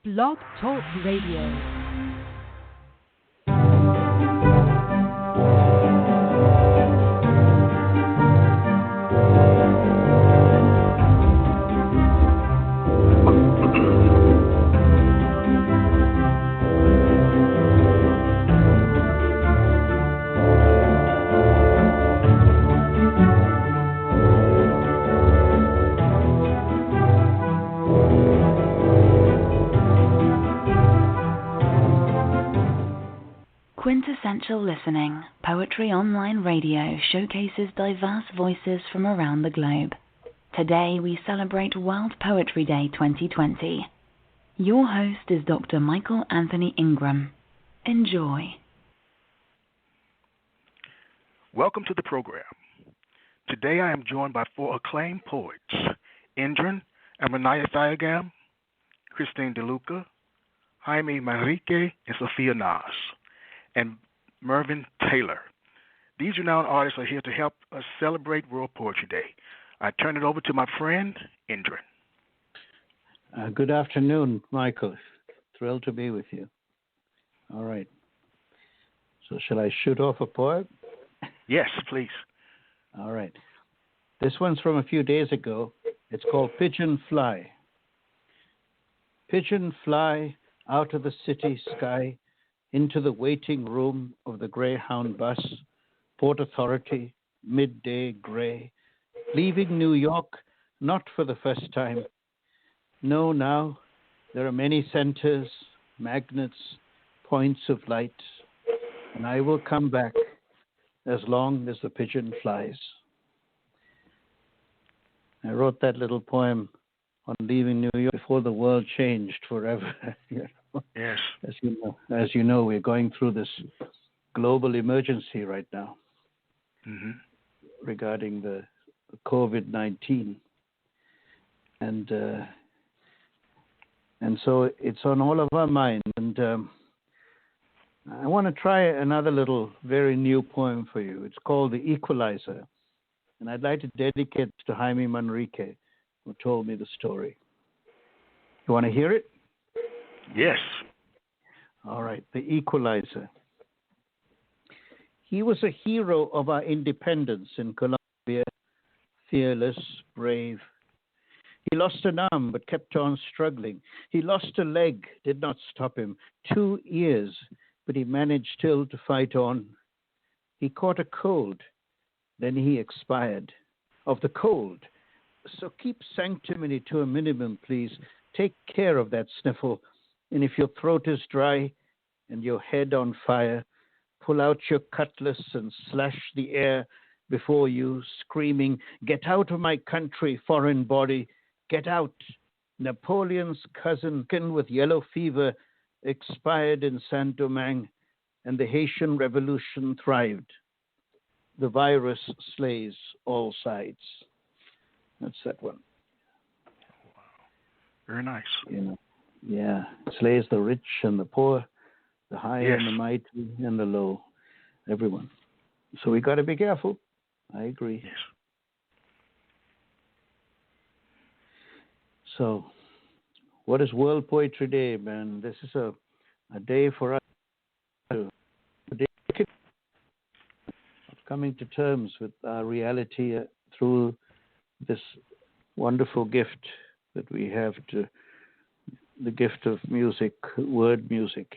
Blog Talk Radio. Quintessential Listening, Poetry Online Radio showcases diverse voices from around the globe. Today we celebrate World Poetry Day 2020. Your host is Dr. Michael Anthony Ingram. Enjoy. Welcome to the program. Today I am joined by four acclaimed poets, Indran Amanaya Thiagam, Christine DeLuca, Jaime Manrique, and Sophia Nas, and Mervyn Taylor. These renowned artists are here to help us celebrate World Poetry Day. I turn it over to my friend, Indran. Good afternoon, Michael. Thrilled to be with you. All right. So shall I shoot off a poem? Yes, please. All right. This one's from a few days ago. It's called Pigeon Fly. Pigeon fly out of the city sky into the waiting room of the Greyhound bus, Port Authority, midday gray, leaving New York not for the first time. No, now there are many centers, magnets, points of light, and I will come back as long as the pigeon flies. I wrote that little poem on leaving New York before the world changed forever. Yes. As you know, we're going through this global emergency right now regarding the COVID-19, and so it's on all of our minds. And I want to try another little, very new poem for you. It's called The Equalizer, and I'd like to dedicate it to Jaime Manrique, who told me the story. You want to hear it? Yes. All right, The Equalizer. He was a hero of our independence in Colombia, fearless, brave. He lost an arm but kept on struggling. He lost a leg, did not stop him. 2 years, but he managed still to fight on. He caught a cold, then he expired of the cold. So keep sanctimony to a minimum, please. Take care of that sniffle. And if your throat is dry and your head on fire, pull out your cutlass and slash the air before you, screaming, "Get out of my country, foreign body, get out." Napoleon's cousin, with yellow fever, expired in Saint-Domingue, and the Haitian Revolution thrived. The virus slays all sides. That's that one. Very nice. Yeah, it slays the rich and the poor, the high Yes. and the mighty and the low, everyone. So we got to be careful. I agree. Yes. So, what is World Poetry Day, man? This is a day for us to coming to terms with our reality through this wonderful gift that we have to the gift of music, word music,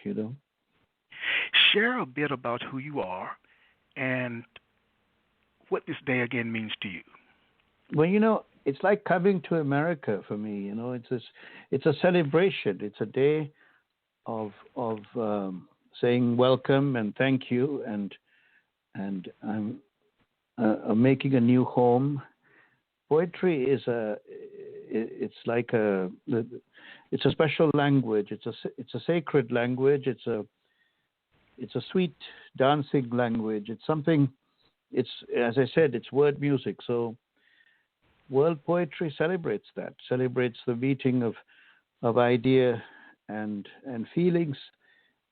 Share a bit about who you are and what this day again means to you. Well, it's like coming to America for me. It's a celebration. It's a day of saying welcome and thank you, and I'm making a new home. Poetry is it's a special language. It's a sacred language. It's a sweet dancing language. It's something. It's, as I said, it's word music. So World Poetry celebrates that. Celebrates the meeting of idea and feelings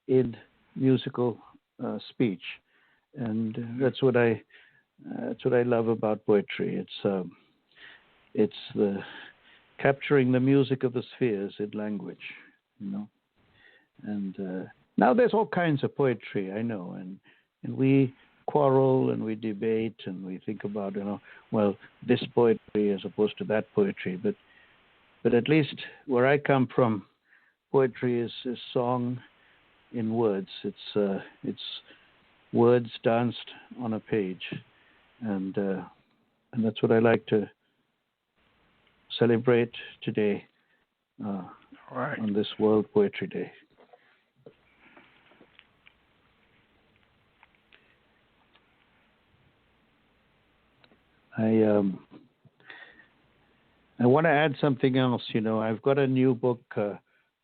in musical speech, and that's what I love about poetry. It's the capturing the music of the spheres in language. you know. And now there's all kinds of poetry, I know, and we quarrel and we debate and we think about, well, this poetry as opposed to that poetry, but at least where I come from, poetry is song in words. It's words danced on a page, and that's what I like to celebrate today on this World Poetry Day. I want to add something else. I've got a new book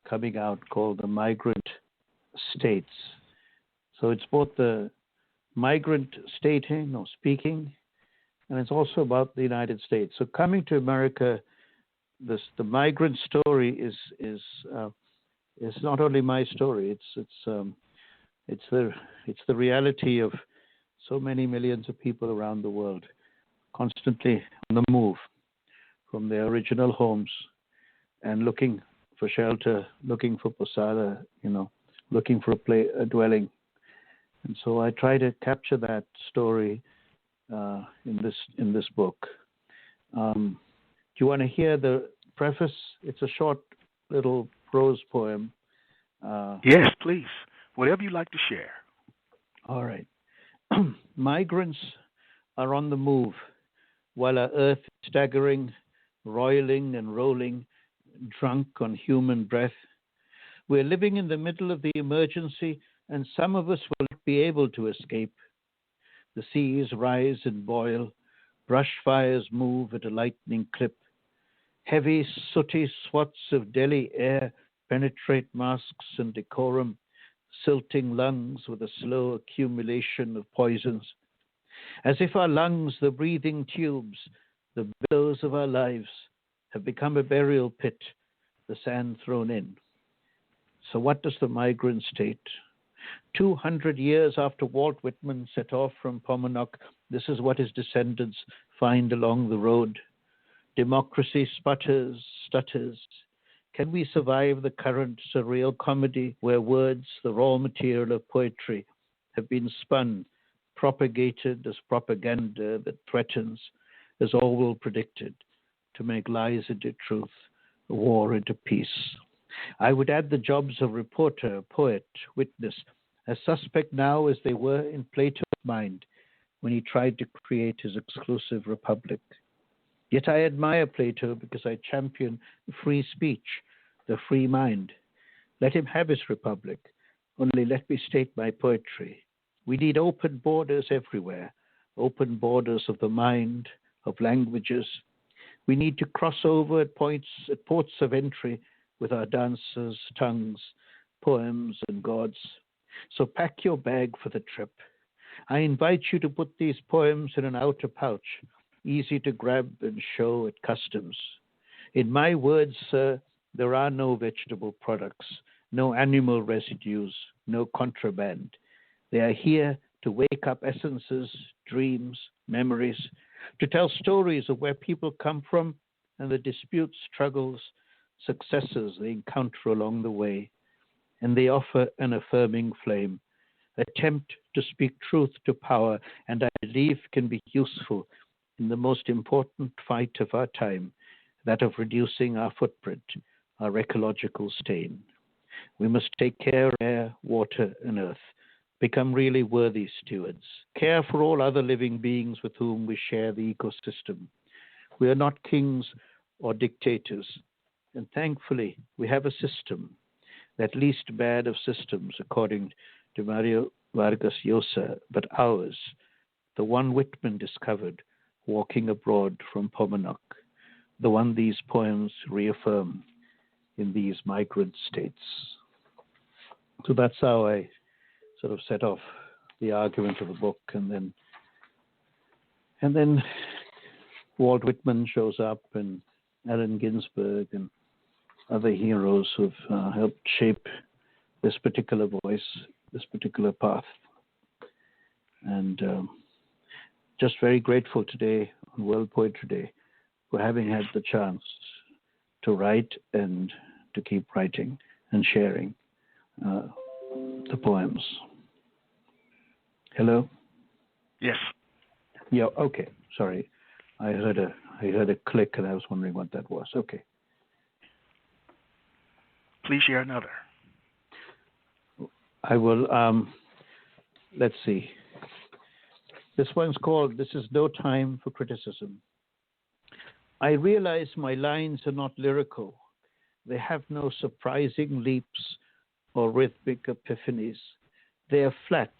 coming out called The Migrant States. So it's both the migrant stating or speaking, and it's also about the United States. So coming to America, the migrant story is not only my story. It's the reality of so many millions of people around the world, constantly on the move from their original homes and looking for shelter, looking for posada, looking for a dwelling. And so I try to capture that story in this book. Do you want to hear the preface? It's a short little prose poem. Yes, please. Whatever you like to share. All right. Migrants are on the move while our earth is staggering, roiling and rolling, drunk on human breath. We're living in the middle of the emergency, and some of us will not be able to escape. The seas rise and boil, brush fires move at a lightning clip. Heavy, sooty swats of Delhi air penetrate masks and decorum, silting lungs with a slow accumulation of poisons. As if our lungs, the breathing tubes, the billows of our lives, have become a burial pit, the sand thrown in. So what does the migrant state? 200 years after Walt Whitman set off from Paumanok, this is what his descendants find along the road. Democracy sputters, stutters. Can we survive the current surreal comedy where words, the raw material of poetry, have been spun, propagated as propaganda that threatens, as Orwell predicted, to make lies into truth, war into peace? I would add the jobs of reporter, poet, witness, as suspect now as they were in Plato's mind when he tried to create his exclusive republic. Yet I admire Plato because I champion free speech, the free mind. Let him have his republic, only let me state my poetry. We need open borders everywhere, open borders of the mind, of languages. We need to cross over at ports of entry with our dancers, tongues, poems, and gods. So pack your bag for the trip. I invite you to put these poems in an outer pouch, easy to grab and show at customs. In my words, sir, there are no vegetable products, no animal residues, no contraband. They are here to wake up essences, dreams, memories, to tell stories of where people come from and the disputes, struggles, successes they encounter along the way. And they offer an affirming flame, attempt to speak truth to power, and I believe can be useful in the most important fight of our time, that of reducing our footprint, our ecological stain. We must take care of air, water, and earth, become really worthy stewards, care for all other living beings with whom we share the ecosystem. We are not kings or dictators, and thankfully we have a system, that least bad of systems, according to Mario Vargas Llosa, but ours, the one Whitman discovered walking abroad from Paumanok, the one these poems reaffirm in these migrant states. So that's how I sort of set off the argument of the book, and then Walt Whitman shows up, and Allen Ginsberg, and other heroes who've helped shape this particular voice, this particular path. And just very grateful today on World Poetry Day for having had the chance to write and to keep writing. and sharing the poems. Hello? Yes. Yeah, okay. Sorry. I heard a click and I was wondering what that was. Okay. Please share another. I will, let's see. This one's called This Is No Time for Criticism. I realize my lines are not lyrical. They have no surprising leaps or rhythmic epiphanies. They are flat,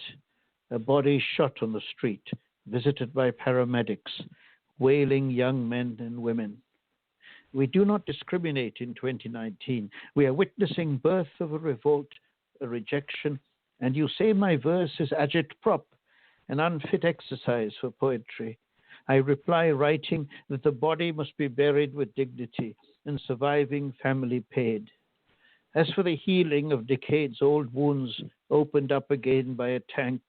a body shot on the street, visited by paramedics, wailing young men and women. We do not discriminate in 2019. We are witnessing birth of a revolt, a rejection, and you say my verse is agitprop, an unfit exercise for poetry. I reply, writing that the body must be buried with dignity and surviving family paid. As for the healing of decades-old wounds opened up again by a tank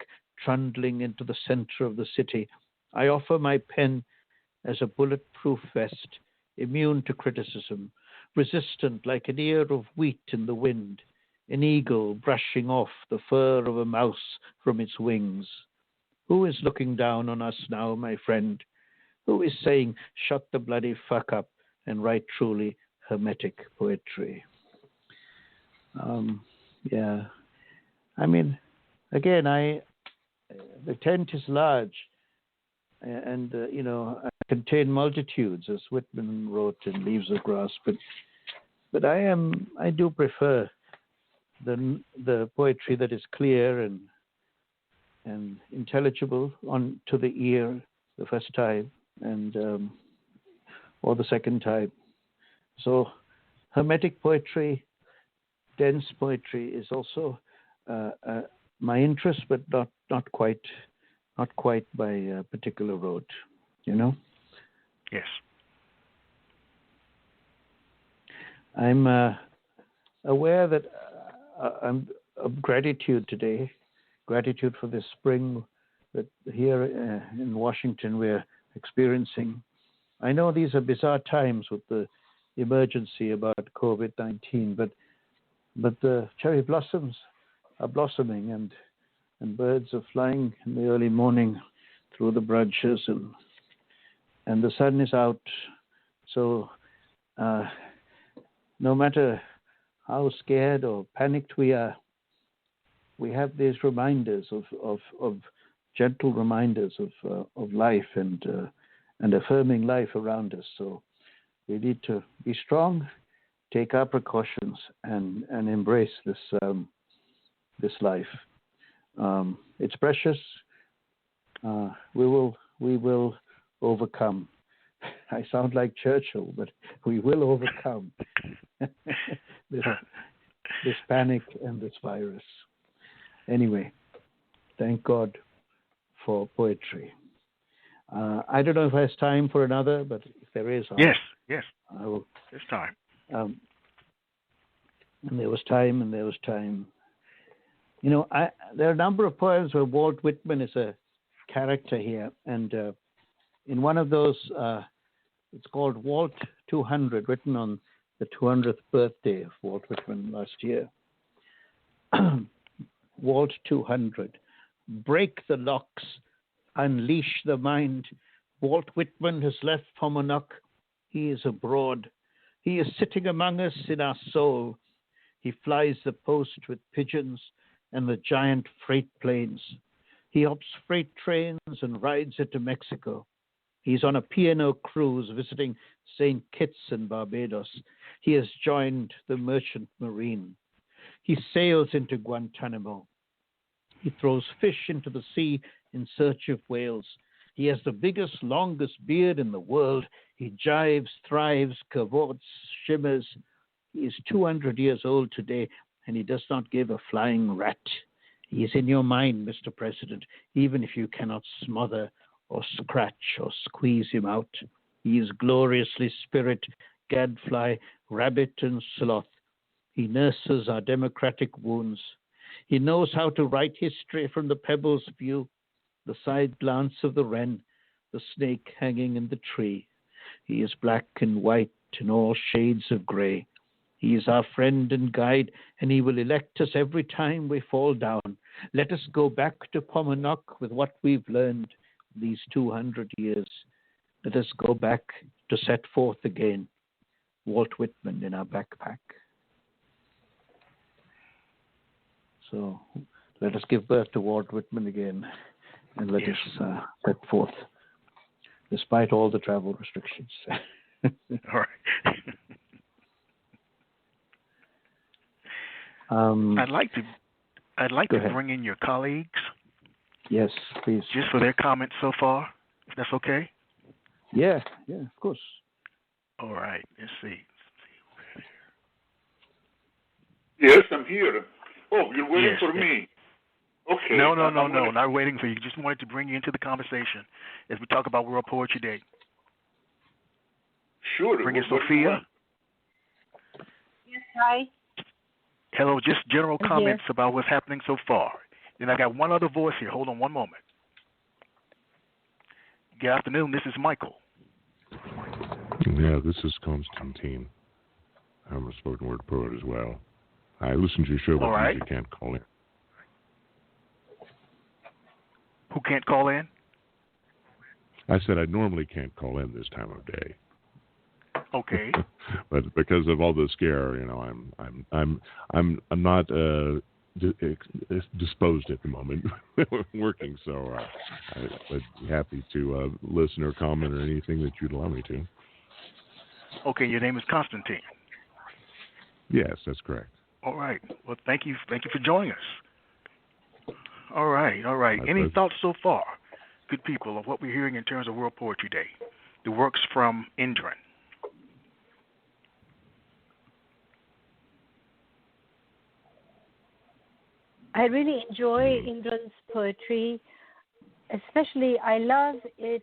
trundling into the center of the city, I offer my pen as a bulletproof vest, immune to criticism, resistant like an ear of wheat in the wind, an eagle brushing off the fur of a mouse from its wings. Who is looking down on us now, my friend? Who is saying, shut the bloody fuck up and write truly hermetic poetry? Yeah. I mean, again, the tent is large and, I contain multitudes, as Whitman wrote in Leaves of Grass, but I do prefer the poetry that is clear and intelligible to the ear the first time and or the second time. So hermetic poetry, dense poetry is also my interest, but not quite by a particular road, Yes. I'm aware that I'm of gratitude today, gratitude for this spring that here in Washington we're experiencing. I know these are bizarre times with the emergency about COVID-19, but the cherry blossoms are blossoming and birds are flying in the early morning through the branches and the sun is out. So no matter how scared or panicked we are, we have these reminders of gentle reminders of life and affirming life around us. So we need to be strong, take our precautions, and embrace this life. It's precious. We will overcome. I sound like Churchill, but we will overcome this panic and this virus. Anyway, thank God for poetry. I don't know if there's time for another, but if there is, yes, I will. There's time. And there was time. There are a number of poems where Walt Whitman is a character here, and in one of those, it's called Walt 200, written on the 200th birthday of Walt Whitman last year. Walt 200. Break the locks, unleash the mind. Walt Whitman has left Paumanok. He is abroad. He is sitting among us in our soul. He flies the post with pigeons and the giant freight planes. He hops freight trains and rides it to Mexico. He's on a P&O cruise visiting St. Kitts and Barbados. He has joined the Merchant Marine. He sails into Guantanamo. He throws fish into the sea in search of whales. He has the biggest, longest beard in the world. He jives, thrives, cavorts, shimmers. He is 200 years old today, and he does not give a flying rat. He is in your mind, Mr. President, even if you cannot smother or scratch or squeeze him out. He is gloriously spirit, gadfly, rabbit, and sloth. He nurses our democratic wounds. He knows how to write history from the pebble's view, the side glance of the wren, the snake hanging in the tree. He is black and white and all shades of gray. He is our friend and guide, and he will elect us every time we fall down. Let us go back to Paumanok with what we've learned these 200 years. Let us go back to set forth again, Walt Whitman in our backpack. So let us give birth to Walt Whitman again, and let us set forth, despite all the travel restrictions. All right. I'd like to bring in your colleagues. Yes, please. Just for their comments so far, if that's okay. Yeah, of course. All right. Let's see. Yes, I'm here. Oh, you're waiting for me. Okay. No, not waiting for you. Just wanted to bring you into the conversation as we talk about World Poetry Day. Sure. Bring in Sophia. Yes, hi. Hello, just general I'm comments here. about what's happening so far. Then I got one other voice here. Hold on one moment. Good afternoon. This is Michael. Yeah, this is Constantine. I'm a spoken word poet as well. I listen to your show, but usually can't call in. Who can't call in? I said I normally can't call in this time of day. Okay. But because of all the scare, I'm not disposed at the moment. Working, so I'd be happy to listen or comment or anything that you'd allow me to. Okay, your name is Constantine. Yes, that's correct. All right. Well, thank you for joining us. All right. My Any pleasure. thoughts so far, good people, of what we're hearing in terms of World Poetry Day? The works from Indran. I really enjoy Indran's poetry. Especially, I love it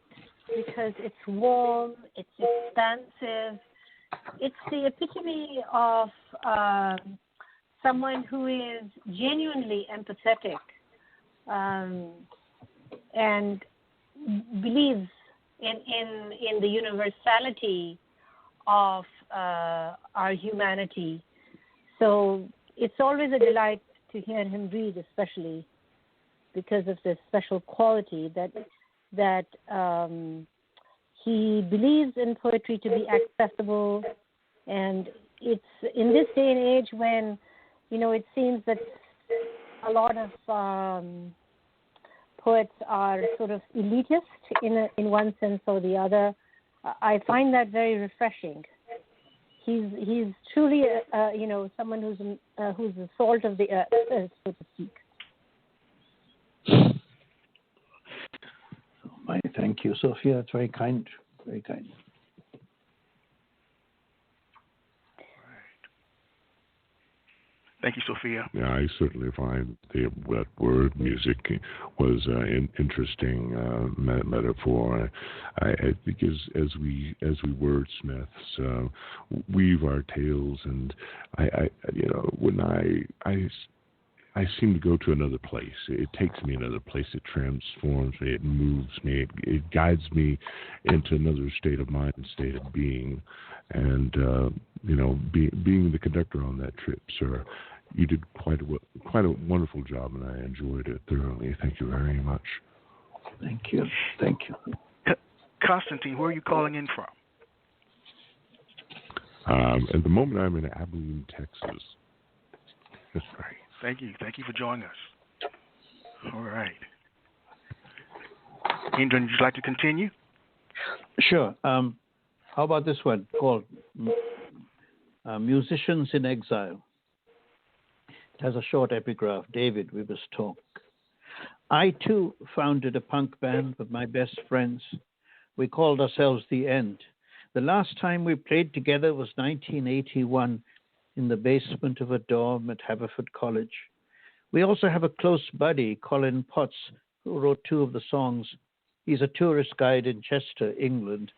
because it's warm, it's expansive. It's the epitome of someone who is genuinely empathetic and believes in the universality of our humanity. So it's always a delight to hear him read, especially because of this special quality that he believes in poetry to be accessible, and it's in this day and age when it seems that a lot of poets are sort of elitist in one sense or the other. I find that very refreshing. He's truly someone who's the salt of the earth, so to speak. Thank you, Sophia. It's very kind. Very kind. Thank you, Sophia. Yeah, I certainly find that word music was an interesting metaphor. I think as we wordsmiths weave our tales, and when I seem to go to another place. It takes me another place. It transforms me. It moves me. It guides me into another state of mind, state of being. And being the conductor on that trip, sir, you did quite a wonderful job, and I enjoyed it thoroughly. Thank you very much. Thank you. Constantine, where are you calling in from? At the moment, I'm in Abilene, Texas. That's right. Thank you for joining us. All right. Indran, would you like to continue? Sure. How about this one called Musicians in Exile? It has a short epigraph. David, we must talk. I, too, founded a punk band with my best friends. We called ourselves The End. The last time we played together was 1981 in the basement of a dorm at Haverford College. We also have a close buddy, Colin Potts, who wrote two of the songs. He's a tourist guide in Chester, England.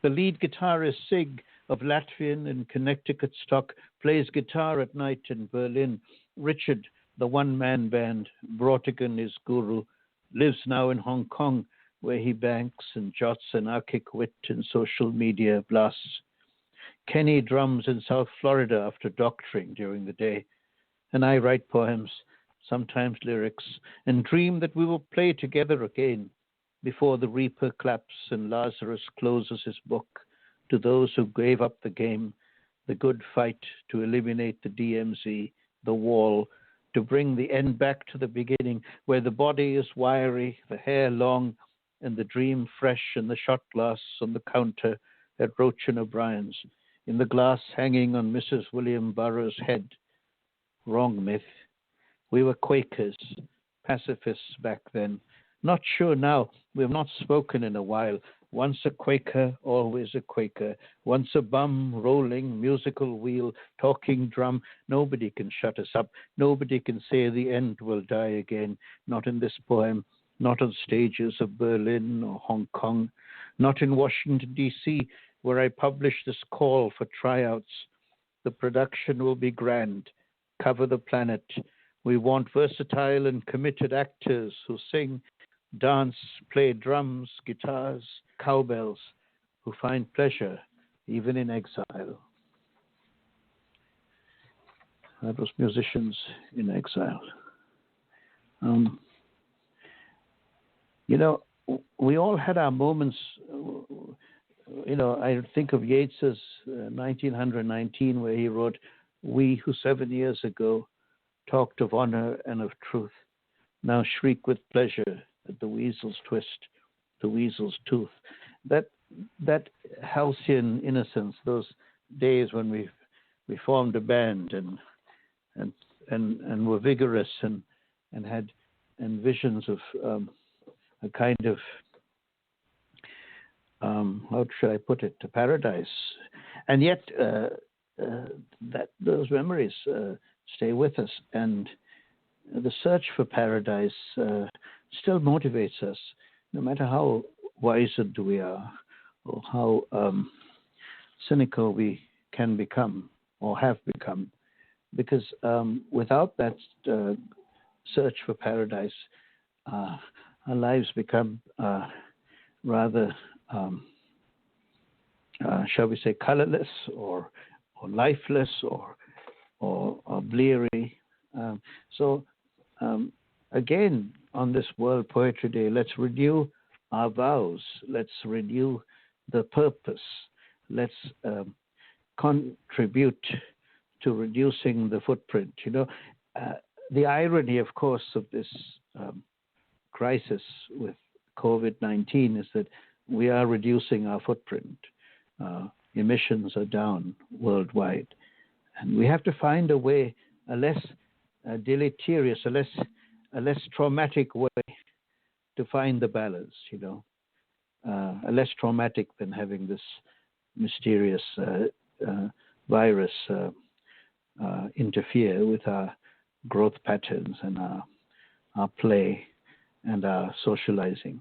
The lead guitarist, Sig, of Latvian and Connecticut stock, plays guitar at night in Berlin. Richard, the one-man band, Brautigan, his guru, lives now in Hong Kong, where he banks and jots anarchic wit in social media blasts. Kenny drums in South Florida after doctoring during the day. And I write poems, sometimes lyrics, and dream that we will play together again before the reaper claps and Lazarus closes his book to those who gave up the game, the good fight to eliminate the DMZ, the wall, to bring the end back to the beginning, where the body is wiry, the hair long, and the dream fresh, and the shot glass on the counter at Roach and O'Brien's, in the glass hanging on Mrs. William Burroughs' head. Wrong myth. We were Quakers, pacifists back then. Not sure now. We have not spoken in a while. Once a Quaker, always a Quaker. Once a bum, rolling, musical wheel, talking drum. Nobody can shut us up. Nobody can say the end will die again. Not in this poem. Not on stages of Berlin or Hong Kong. Not in Washington, D.C., where I publish this call for tryouts. The production will be grand. Cover the planet. We want versatile and committed actors who sing, dance, play drums, guitars, cowbells, who find pleasure even in exile. That was musicians in exile. We all had our moments. I think of Yeats's 1919, where he wrote, "We who 7 years ago talked of honor and of truth, now shriek with pleasure at the weasel's twist, the weasel's tooth." That halcyon innocence, those days when we formed a band and were vigorous and had visions of a kind of how should I put it, to paradise, and yet that those memories stay with us, and the search for paradise still motivates us, no matter how wizened we are or how cynical we can become or have become, because without that search for paradise, our lives become rather, shall we say, colorless or lifeless or bleary. So again, on this World Poetry Day, let's renew our vows. Let's renew the purpose. Let's contribute to reducing the footprint. The irony, of course, of this crisis with COVID-19 is that we are reducing our footprint. Emissions are down worldwide. And we have to find a way, a less deleterious, a less traumatic way to find the balance, a less traumatic than having this mysterious virus interfere with our growth patterns and our play and our socializing.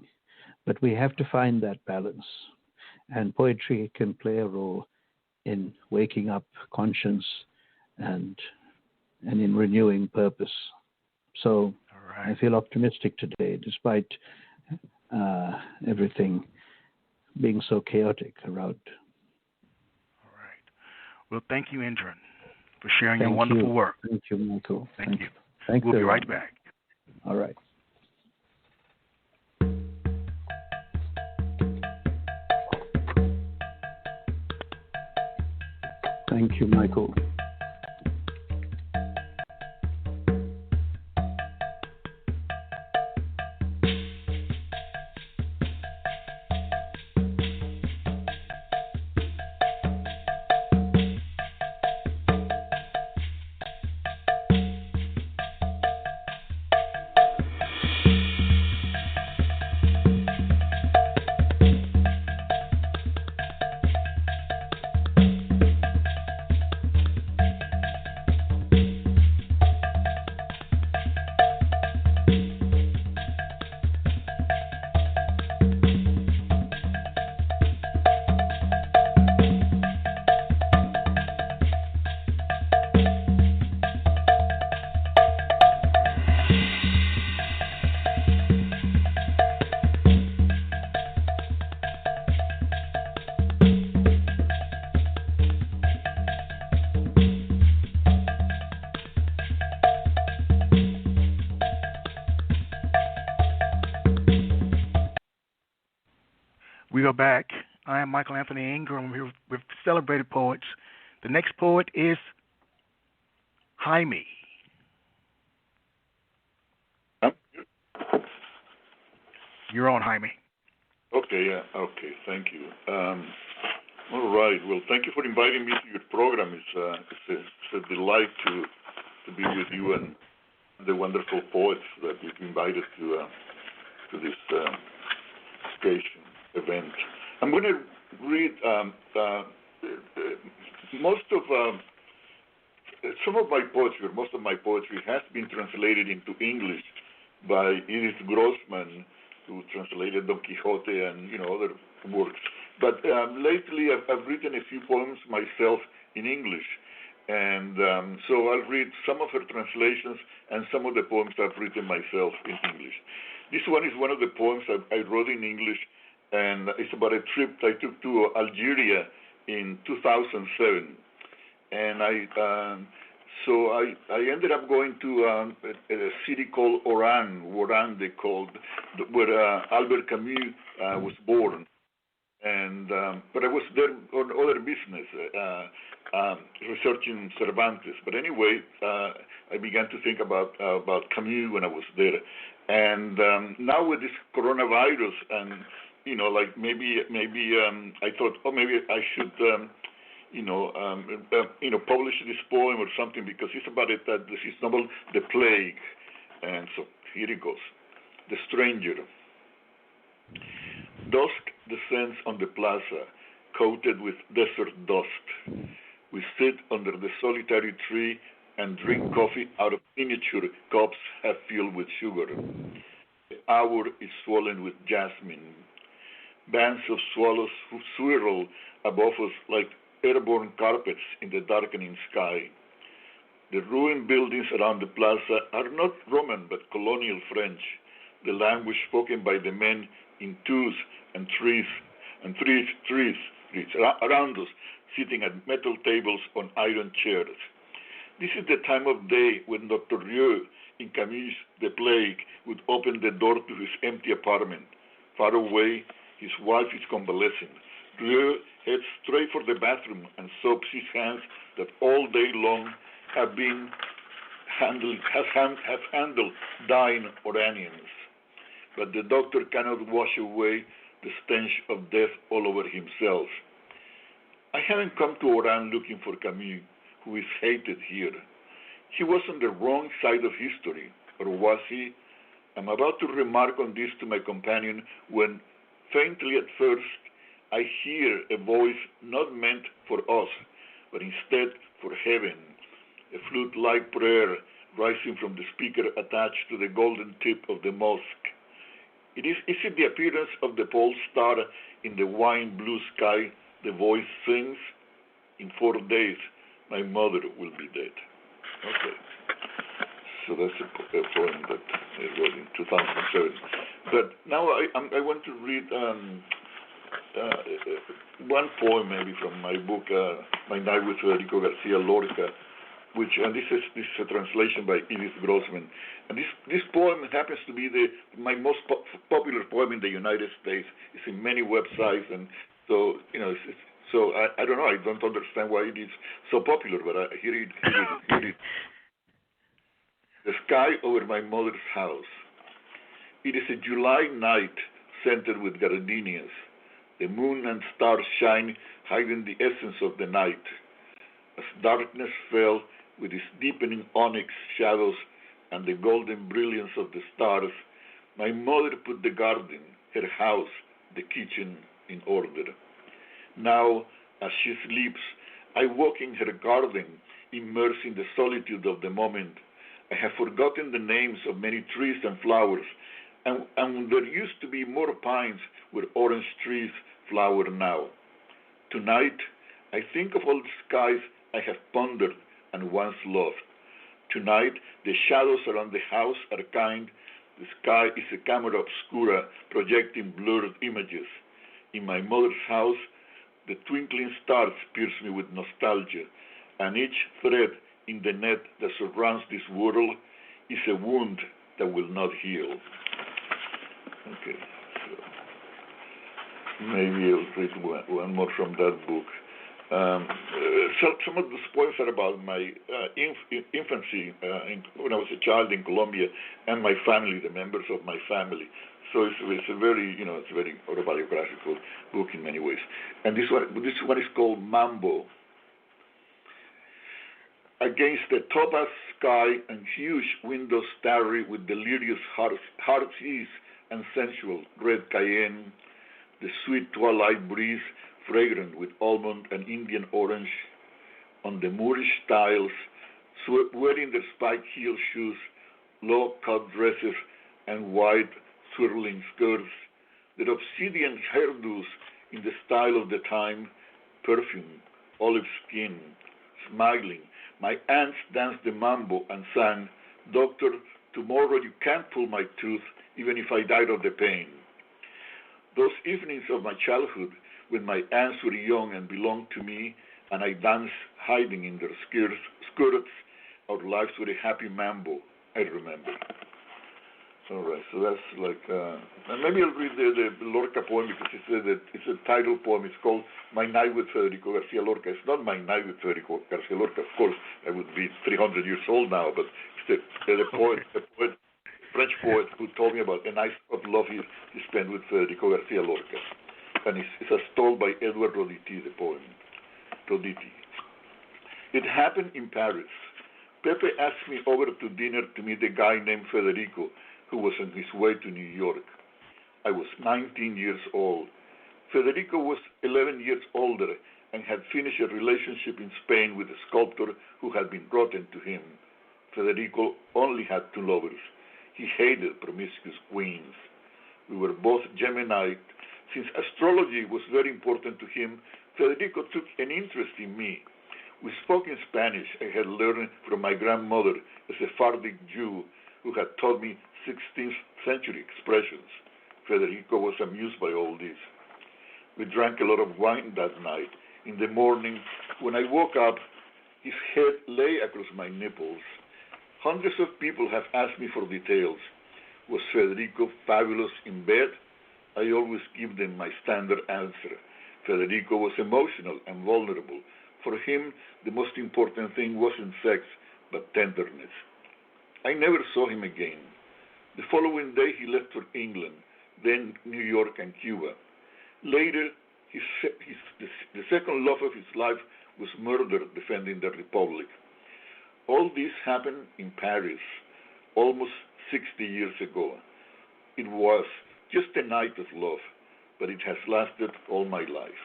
But we have to find that balance. And poetry can play a role in waking up conscience and in renewing purpose. So I feel optimistic today, despite everything being so chaotic around. All right. Well, thank you, Indran, for sharing your wonderful work. Thank you, Michael. Thank you. Thank you. We'll be right back. All right. Thank you, Michael. We are back. I am Michael Anthony Ingram. We're here with celebrated poets. The next poet is Jaime. You're on, Jaime. Okay, okay, thank you. All right, well, thank you for inviting me to your program. It's a delight to be with you and the wonderful poets that you've invited to this station event. I'm going to read some of my poetry, or most of my poetry, has been translated into English by Edith Grossman, who translated Don Quixote and other works. But lately, I've written a few poems myself in English, and so I'll read some of her translations and some of the poems I've written myself in English. This one is one of the poems I wrote in English, and it's about a trip I took to Algeria in 2007, and I ended up going to a city called Oran they called, where Albert Camus was born. And but I was there on other business, researching Cervantes. But anyway, I began to think about Camus when I was there. And now with this coronavirus, and like maybe I thought, maybe I should publish this poem or something, because it's about it that this is novel, The Plague. And so here it goes. The Stranger. Dusk descends on the plaza, coated with desert dust. We sit under the solitary tree and drink coffee out of miniature cups half filled with sugar. The hour is swollen with jasmine. Bands of swallows swirl above us like airborne carpets in the darkening sky. The ruined buildings around the plaza are not Roman but colonial French, the language spoken by the men in twos and threes around us, sitting at metal tables on iron chairs. This is the time of day when Dr. Rieu in Camus' The Plague would open the door to his empty apartment. Far away, his wife is convalescing. Rieu heads straight for the bathroom and soaps his hands that all day long have handled dying Oranians. But the doctor cannot wash away the stench of death all over himself. I haven't come to Oran looking for Camus, who is hated here. He was on the wrong side of history, or was he? I'm about to remark on this to my companion when, faintly at first, I hear a voice not meant for us, but instead for heaven, a flute-like prayer rising from the speaker attached to the golden tip of the mosque. Is it the appearance of the pole star in the wine blue sky? The voice sings, in 4 days, my mother will be dead. Okay. So that's a poem that I wrote in 2007. But now I want to read one poem maybe from my book, My Night with Federico Garcia Lorca, and this is a translation by Edith Grossman. And this poem happens to be my most popular poem in the United States. It's in many websites, and so so I don't know. I don't understand why it is so popular, but here it is. The sky over my mother's house. It is a July night scented with gardenias. The moon and stars shine, hiding the essence of the night. As darkness fell, with its deepening onyx shadows and the golden brilliance of the stars, my mother put the garden, her house, the kitchen in order. Now, as she sleeps, I walk in her garden, immersed in the solitude of the moment. I have forgotten the names of many trees and flowers, and there used to be more pines where orange trees flower now. Tonight, I think of all the skies I have pondered and once loved. Tonight, the shadows around the house are kind. The sky is a camera obscura projecting blurred images. In my mother's house, the twinkling stars pierce me with nostalgia, and each thread in the net that surrounds this world is a wound that will not heal. Okay. maybe I'll read one more from that book. Some of those poems are about my infancy when I was a child in Colombia, and my family, the members of my family. So it's a very, it's a very autobiographical book in many ways. And this one is called Mambo. Against the topaz sky and huge windows starry with delirious heart's ease and sensual red cayenne, the sweet twilight breeze fragrant with almond and Indian orange, on the Moorish tiles, wearing their spike-heel shoes, low-cut dresses, and wide swirling skirts, their obsidian hairdos in the style of the time, perfume, olive skin, smiling. My aunts danced the mambo and sang, "Doctor, tomorrow you can't pull my tooth, even if I died of the pain." Those evenings of my childhood, when my aunts were young and belonged to me, and I danced hiding in their skirts, our lives were a happy mambo, I remember. All right, so that's like, and maybe I'll read the Lorca poem because it's a title poem. It's called My Night with Federico Garcia Lorca. It's not My Night with Federico Garcia Lorca. Of course, I would be 300 years old now, but it's the poet, French poet who told me about a night of love he spent with Federico Garcia Lorca. And it's as told by Edward Roditi, the poem. Roditi. It happened in Paris. Pepe asked me over to dinner to meet a guy named Federico, who was on his way to New York. I was 19 years old. Federico was 11 years older and had finished a relationship in Spain with a sculptor who had been rotten to him. Federico only had 2 lovers. He hated promiscuous queens. We were both Gemini. Since astrology was very important to him, Federico took an interest in me. We spoke in Spanish I had learned from my grandmother, a Sephardic Jew, who had taught me 16th century expressions. Federico was amused by all this. We drank a lot of wine that night. In the morning, when I woke up, his head lay across my nipples. Hundreds of people have asked me for details. Was Federico fabulous in bed? I always give them my standard answer. Federico was emotional and vulnerable. For him, the most important thing wasn't sex, but tenderness. I never saw him again. The following day, he left for England, then New York and Cuba. Later, the second love of his life was murdered defending the Republic. All this happened in Paris, almost 60 years ago. It was just a night of love, but it has lasted all my life.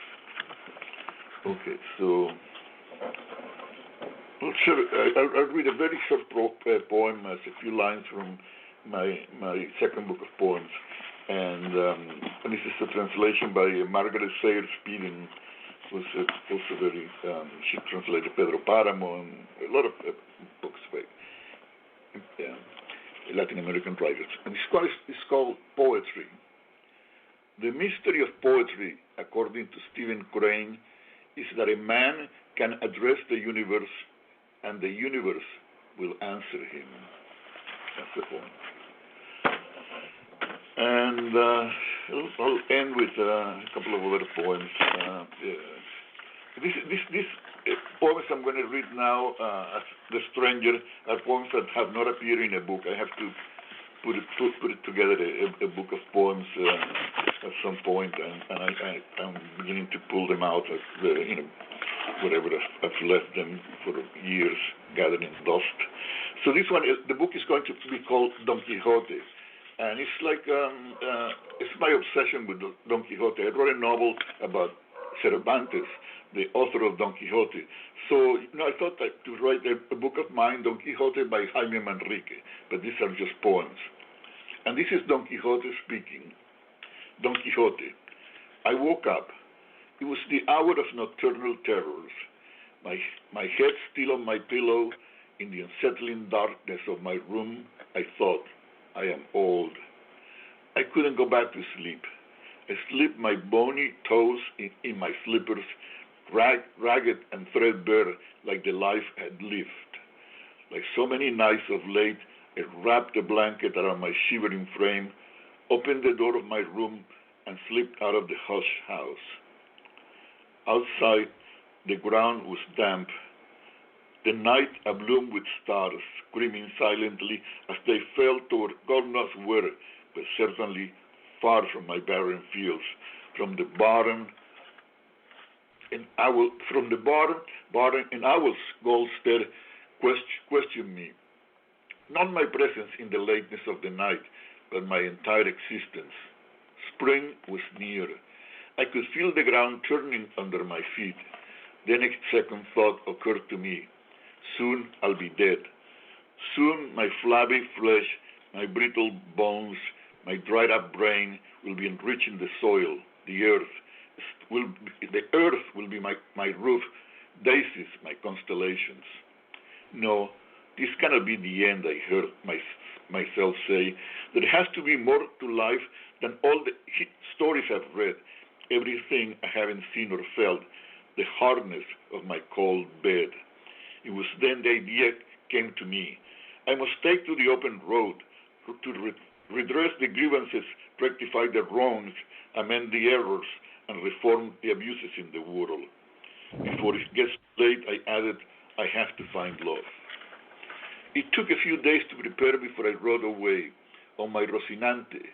Okay, so I'll read a very short poem, as a few lines from my second book of poems, and this is a translation by Margaret Sayers Speeding, who's also very. She translated Pedro Páramo and a lot of books by Latin American writers. And it's called Poetry. The mystery of poetry, according to Stephen Crane, is that a man can address the universe, and the universe will answer him. That's the point. And I'll end with a couple of other poems. These poems I'm going to read now, as The Stranger, are poems that have not appeared in a book. I have to put it together, a book of poems at some point, and I'm beginning to pull them out of whatever I've left them for years, gathering dust. So this one, the book is going to be called Don Quixote, and it's like it's my obsession with Don Quixote. I wrote a novel about Cervantes, the author of Don Quixote. So I thought to write a book of mine, Don Quixote by Jaime Manrique, but these are just poems. And this is Don Quixote speaking. Don Quixote. I woke up. It was the hour of nocturnal terrors. My head still on my pillow, in the unsettling darkness of my room, I thought, I am old. I couldn't go back to sleep. I slipped my bony toes in my slippers, ragged and threadbare like the life I had lived. Like so many nights of late, I wrapped a blanket around my shivering frame, opened the door of my room, and slipped out of the hush house. Outside, the ground was damp. The night abloom with stars, screaming silently as they fell toward God knows where, but certainly far from my barren fields, from the barren and owl's gold stare questioned me. Not my presence in the lateness of the night, but my entire existence. Spring was near. I could feel the ground turning under my feet. Then a second thought occurred to me. Soon I'll be dead. Soon my flabby flesh, my brittle bones, my dried up brain will be enriching the soil. The earth will be my roof, daisies my constellations. No, this cannot be the end, I heard myself say. There has to be more to life than all the stories I've read, everything I haven't seen or felt, the hardness of my cold bed. It was then the idea came to me. I must take to the open road to redress the grievances, rectify the wrongs, amend the errors, and reform the abuses in the world. Before it gets late, I added, I have to find love. It took a few days to prepare before I rode away on my Rocinante,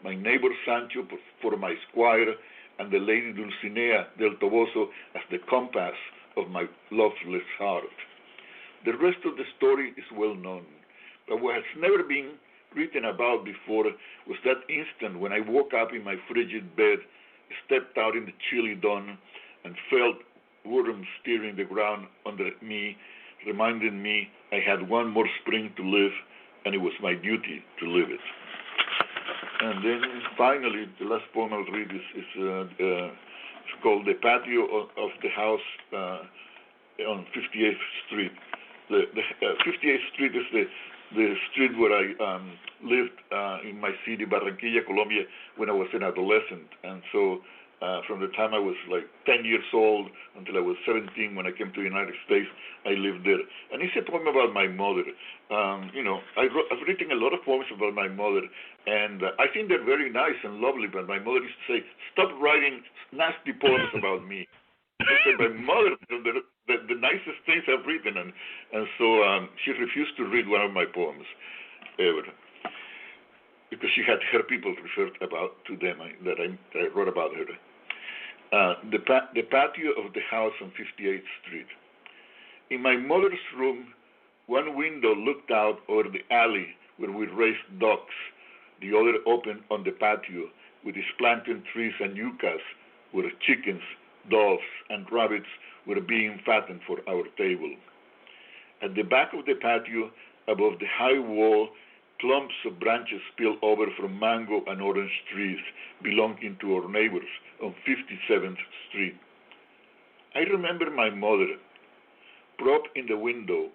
my neighbor Sancho for my squire, and the lady Dulcinea del Toboso as the compass of my loveless heart. The rest of the story is well known, but what has never been written about before was that instant when I woke up in my frigid bed, stepped out in the chilly dawn, and felt worms stirring the ground under me, reminding me I had one more spring to live, and it was my duty to live it. And then finally, the last poem I'll read is called The Patio of the House on 58th Street. The 58th Street is the street where I lived in my city, Barranquilla, Colombia, when I was an adolescent. And so from the time I was like 10 years old until I was 17 when I came to the United States, I lived there. And it's a poem about my mother. I've written a lot of poems about my mother, and I think they're very nice and lovely, but my mother used to say, stop writing nasty poems about me. I said, my mother, the nicest things I've written, and so she refused to read one of my poems ever, because she had her people referred to them that I wrote about her. The patio of the house on 58th Street. In my mother's room, one window looked out over the alley where we raised ducks. The other opened on the patio with its plantain trees and yuccas, where chickens, doves, and rabbits were being fattened for our table. At the back of the patio, above the high wall, clumps of branches spill over from mango and orange trees belonging to our neighbors on 57th Street. I remember my mother, propped in the window,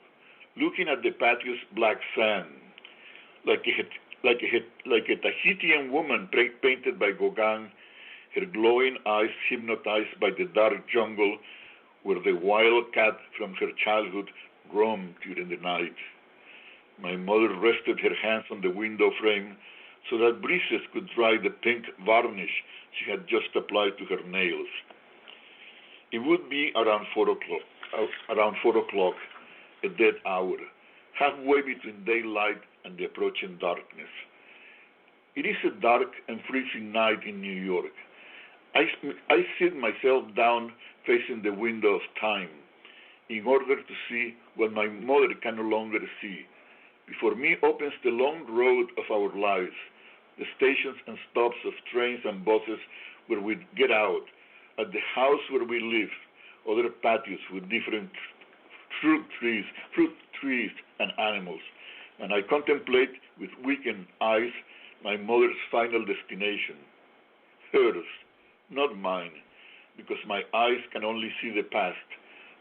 looking at the patio's black sand, like a Tahitian woman painted by Gauguin, her glowing eyes hypnotized by the dark jungle where the wild cat from her childhood roamed during the night. My mother rested her hands on the window frame so that breezes could dry the pink varnish she had just applied to her nails. It would be around 4 o'clock, a dead hour, halfway between daylight and the approaching darkness. It is a dark and freezing night in New York. I sit myself down facing the window of time in order to see what my mother can no longer see. Before me opens the long road of our lives, the stations and stops of trains and buses where we get out, at the house where we live, other patios with different fruit trees and animals. And I contemplate with weakened eyes my mother's final destination, hers, not mine, because my eyes can only see the past,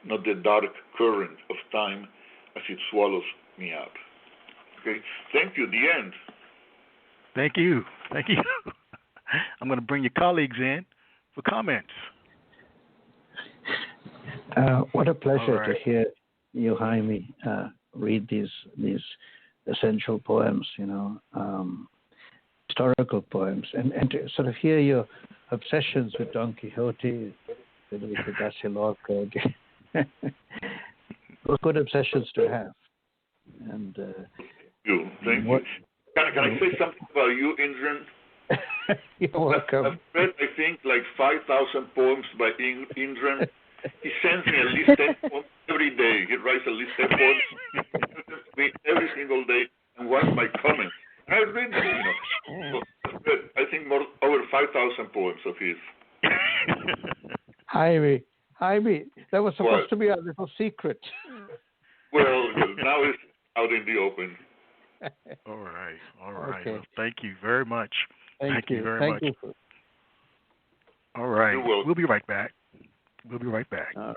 not the dark current of time as it swallows me up. Okay, thank you. The end. Thank you. I'm going to bring your colleagues in for comments. What a pleasure Right. to hear you, Jaime, read these essential poems. historical poems, and to sort of hear your obsessions with Don Quixote, Federico Garcia Lorca. Those good obsessions to have. And Thank you. Can I say something about you, Indran? You're welcome. I've read, I think, like 5,000 poems by Indran. He sends me at least 10 poems every day. He writes at least 10 poems me every single day and wants my comments. I've read them, So I've read, I think, over 5,000 poems of his. Jaime, that was supposed to be a little secret. Well, now it's out in the open. All right. Okay. Well, thank you very much. Thank you very much. All right. We'll be right back. All right.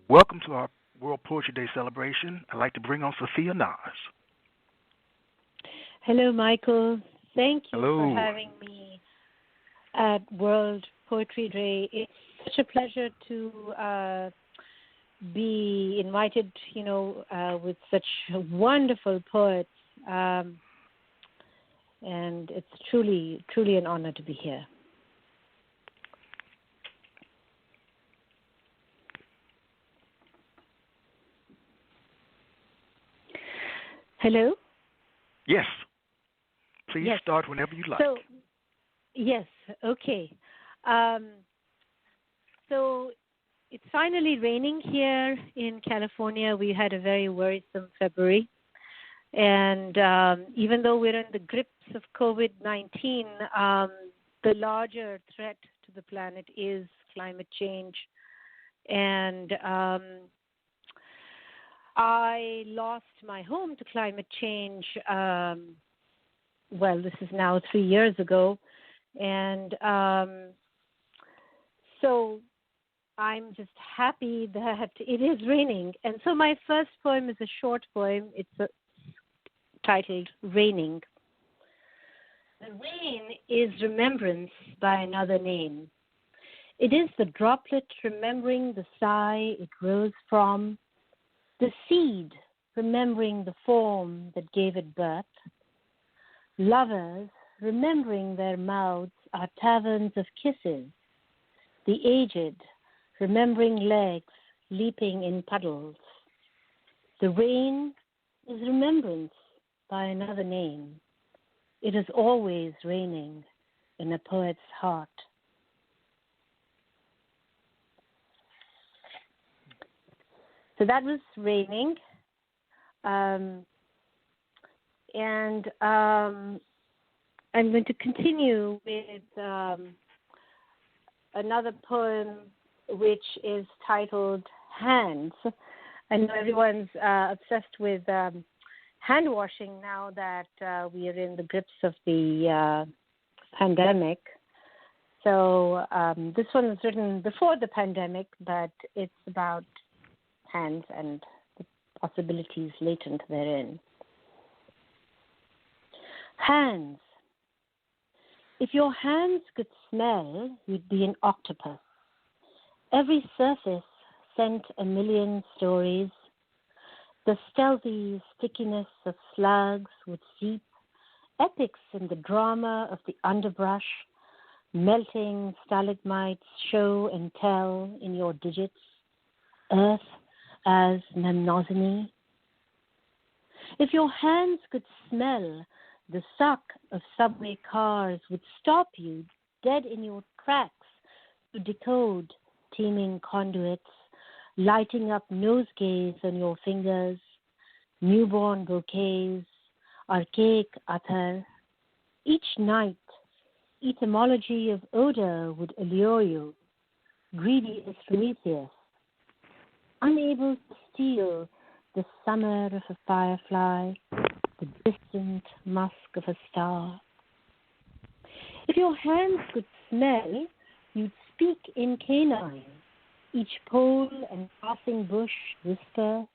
Welcome to our World Poetry Day celebration. I'd like to bring on Sophia Nas. Hello, Michael. Thank you Hello. for having me at World Poetry Day. It's such a pleasure to be invited, with such wonderful poets. And it's truly, truly an honor to be here. Hello? Yes. Please Yes. start whenever you like. So, yes, okay. So it's finally raining here in California. We had a very worrisome February. And even though we're in the grips of COVID-19, the larger threat to the planet is climate change. And I lost my home to climate change. This is now 3 years ago. And so I'm just happy that it is raining. And so my first poem is a short poem. It's titled Raining. The rain is remembrance by another name. It is the droplet remembering the sigh it rose from, the seed remembering the form that gave it birth. Lovers remembering their mouths are taverns of kisses, the aged remembering legs leaping in puddles. The rain is remembrance by another name. It is always raining in a poet's heart. So that was Raining. And I'm going to continue with another poem which is titled Hands. I know everyone's obsessed with hand washing now that we are in the grips of the pandemic. So this one was written before the pandemic, but it's about hands and the possibilities latent therein. Hands. If your hands could smell, you'd be an octopus. Every surface sent a million stories. The stealthy stickiness of slugs would seep, epics in the drama of the underbrush, melting stalagmites show and tell in your digits, earth as mnemosiny. If your hands could smell, the suck of subway cars would stop you dead in your tracks, to decode teeming conduits, lighting up nosegays on your fingers, newborn bouquets, archaic attar. Each night, etymology of odor would allure you, greedy as Prometheus, unable to steal the summer of a firefly, the distant musk of a star. If your hands could smell, you'd speak in canine. Each pole and passing bush whisper.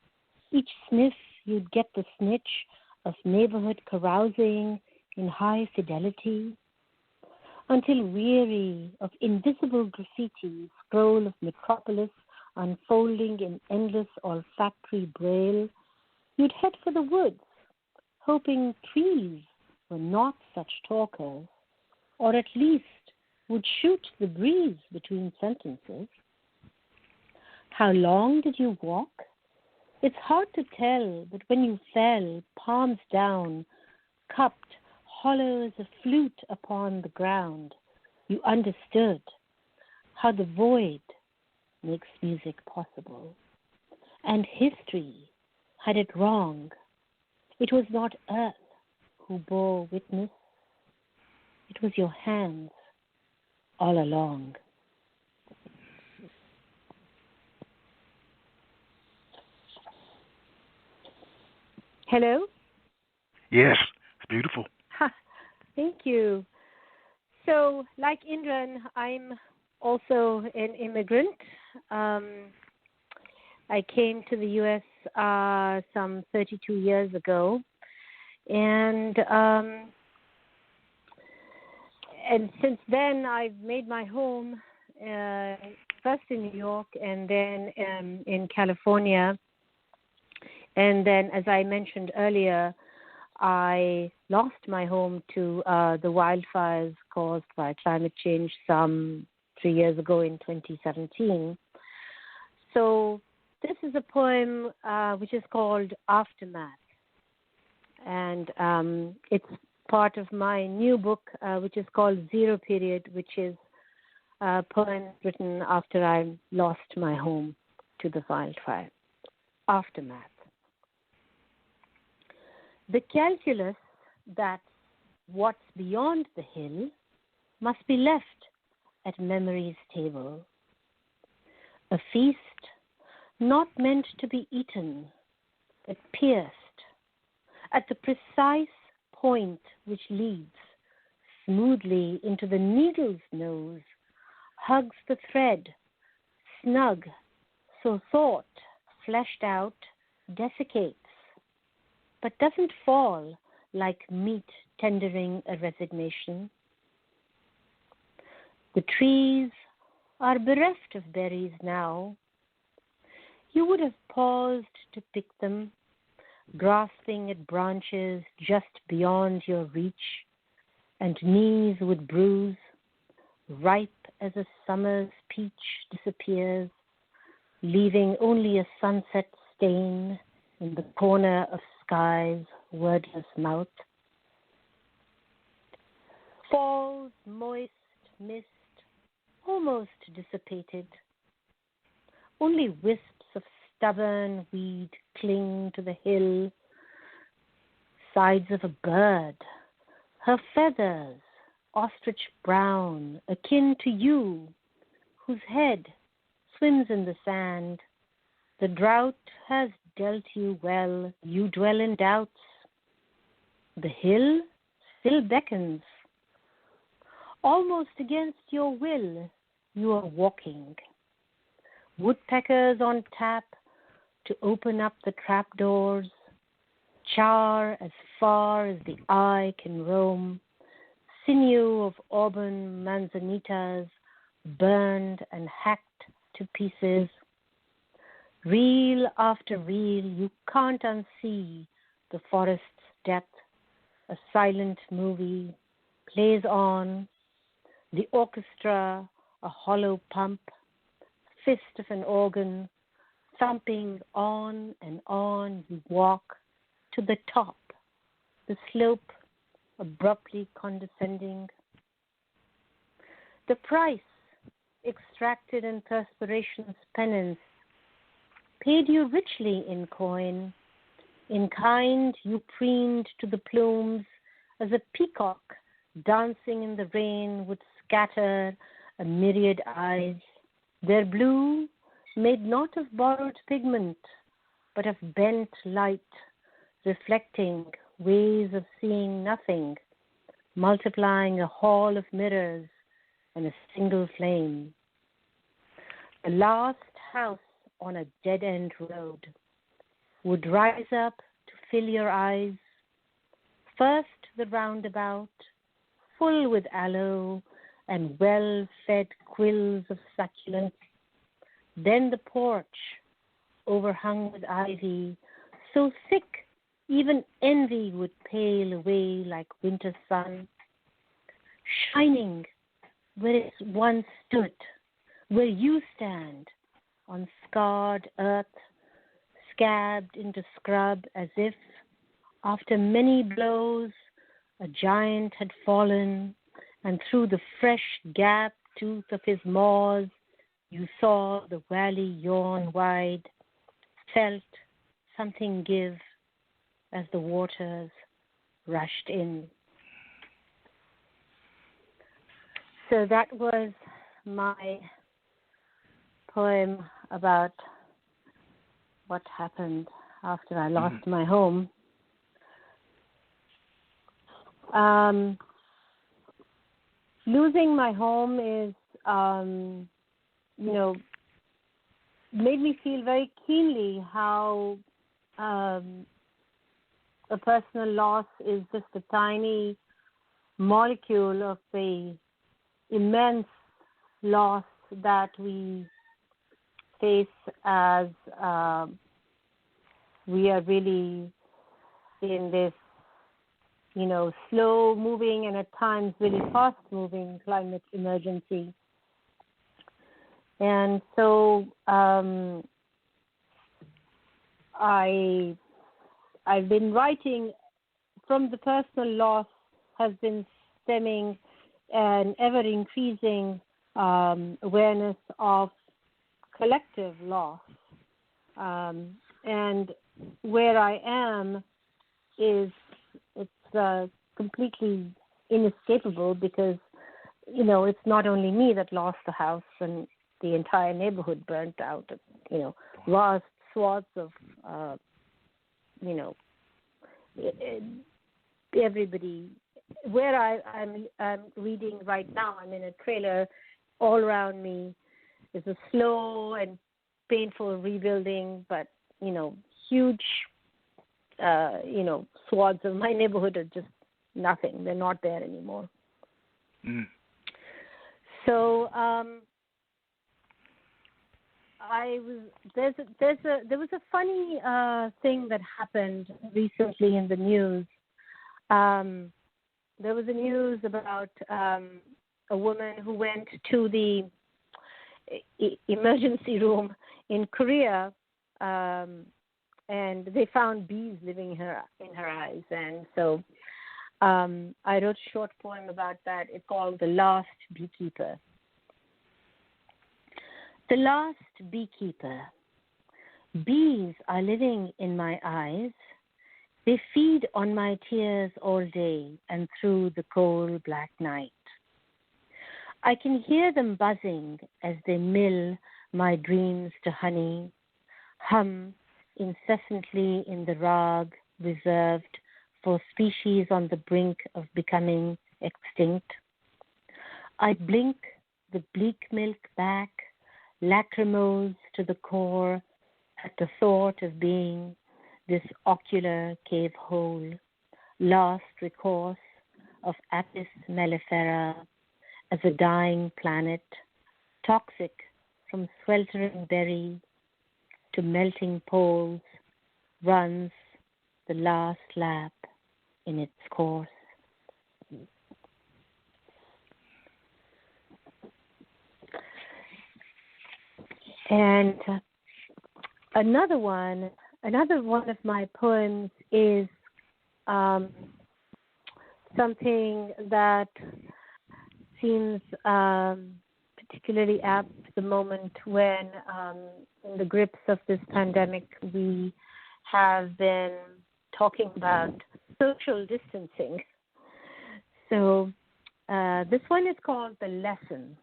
Each sniff, you'd get the snitch of neighborhood carousing in high fidelity. Until weary of invisible graffiti, scroll of metropolis unfolding in endless olfactory braille, you'd head for the woods, hoping trees were not such talkers, or at least would shoot the breeze between sentences. How long did you walk? It's hard to tell, but when you fell, palms down, cupped, hollow as a flute upon the ground, you understood how the void makes music possible. And history had it wrong. It was not earth who bore witness. It was your hands all along. Hello? Yes, it's beautiful. Thank you. So, like Indran, I'm also an immigrant. I came to the U.S. Some 32 years ago, and since then I've made my home first in New York and then in California. And then, as I mentioned earlier, I lost my home to the wildfires caused by climate change some 3 years ago in 2017. So this is a poem which is called Aftermath. And it's part of my new book, which is called Zero Period, which is a poem written after I lost my home to the wildfire. Aftermath. The calculus that what's beyond the hill must be left at memory's table. A feast not meant to be eaten, but pierced at the precise point which leads smoothly into the needle's nose, hugs the thread, snug, so thought, fleshed out, desiccates, but doesn't fall like meat tendering a resignation. The trees are bereft of berries now. You would have paused to pick them, grasping at branches just beyond your reach, and knees would bruise, ripe as a summer's peach disappears, leaving only a sunset stain in the corner of sky's wordless mouth. Fall's moist mist almost dissipated. Only wisps of stubborn weed cling to the hill. Sides of a bird, her feathers ostrich brown, akin to you, whose head swims in the sand. The drought has dealt you well, you dwell in doubts. The hill still beckons. Almost against your will, you are walking. Woodpeckers on tap to open up the trapdoors. Char as far as the eye can roam. Sinew of auburn manzanitas, burned and hacked to pieces. Reel after reel, you can't unsee the forest's depth. A silent movie plays on. The orchestra, a hollow pump, fist of an organ, thumping on and on you walk to the top, the slope abruptly condescending. The price extracted in perspiration's penance, paid you richly in coin. In kind you preened to the plumes, as a peacock dancing in the rain would scatter a myriad eyes. Their blue made not of borrowed pigment, but of bent light, reflecting ways of seeing nothing, multiplying a hall of mirrors and a single flame. The last house on a dead-end road would rise up to fill your eyes. First the roundabout, full with aloe and well-fed quills of succulence. Then the porch, overhung with ivy, so thick even envy would pale away like winter sun. Shining where it once stood, where you stand, on scarred earth, scabbed into scrub, as if, after many blows, a giant had fallen, and through the fresh gap tooth of his maws, you saw the valley yawn wide, felt something give as the waters rushed in. So that was my poem about what happened after I lost my home. Losing my home is, made me feel very keenly how a personal loss is just a tiny molecule of the immense loss that we face as we are really in this, slow moving and at times really fast moving climate emergency. And so I've been writing from the personal loss has been stemming an ever-increasing awareness of collective loss. And where I am is it's completely inescapable because, it's not only me that lost the house and the entire neighborhood burnt out, vast swaths of, everybody. Where I'm reading right now, I'm in a trailer. All around me is a slow and painful rebuilding, but, huge, swaths of my neighborhood are just nothing. They're not there anymore. Mm. So there was a funny thing that happened recently in the news. There was a news about a woman who went to the emergency room in Korea, and they found bees living in her eyes. And so I wrote a short poem about that. It's called The Last Beekeeper. The last beekeeper. Bees are living in my eyes. They feed on my tears all day and through the cold black night. I can hear them buzzing as they mill my dreams to honey, hum incessantly in the rag reserved for species on the brink of becoming extinct. I blink the bleak milk back, lachrymose to the core at the thought of being this ocular cave hole, last recourse of Apis mellifera as a dying planet, toxic from sweltering berry to melting poles, runs the last lap in its course. And another one of my poems is something that seems particularly apt at the moment when, in the grips of this pandemic, we have been talking about social distancing. So this one is called The Lesson.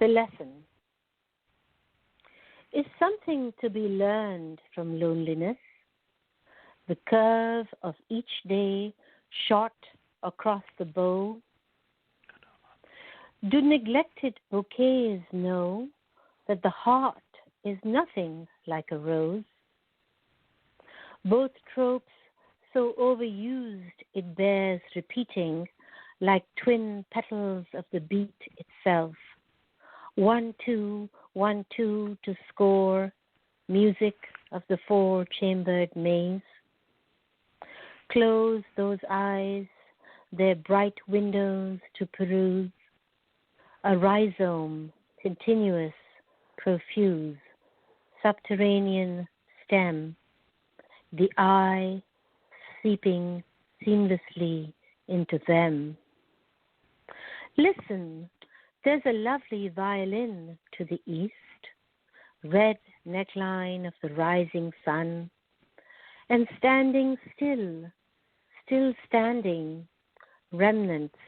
The lesson is something to be learned from loneliness, the curve of each day shot across the bow. Do neglected bouquets know that the heart is nothing like a rose? Both tropes so overused it bears repeating like twin petals of the beat itself. 1, 2, 1, 2 to score, music of the four-chambered maze. Close those eyes, their bright windows to peruse. A rhizome, continuous, profuse, subterranean stem. The eye seeping seamlessly into them. Listen, there's a lovely violin to the east, red neckline of the rising sun, and standing still standing, remnants,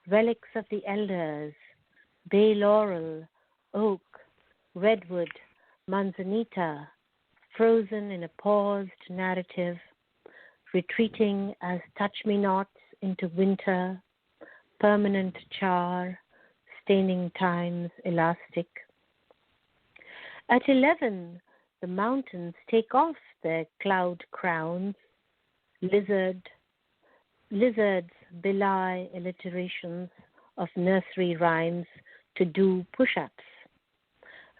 relics of the elders, bay laurel, oak, redwood, manzanita, frozen in a paused narrative, retreating as touch-me-nots into winter, permanent char, staining time's elastic. At 11, the mountains take off their cloud crowns. Lizards belie alliterations of nursery rhymes to do push-ups.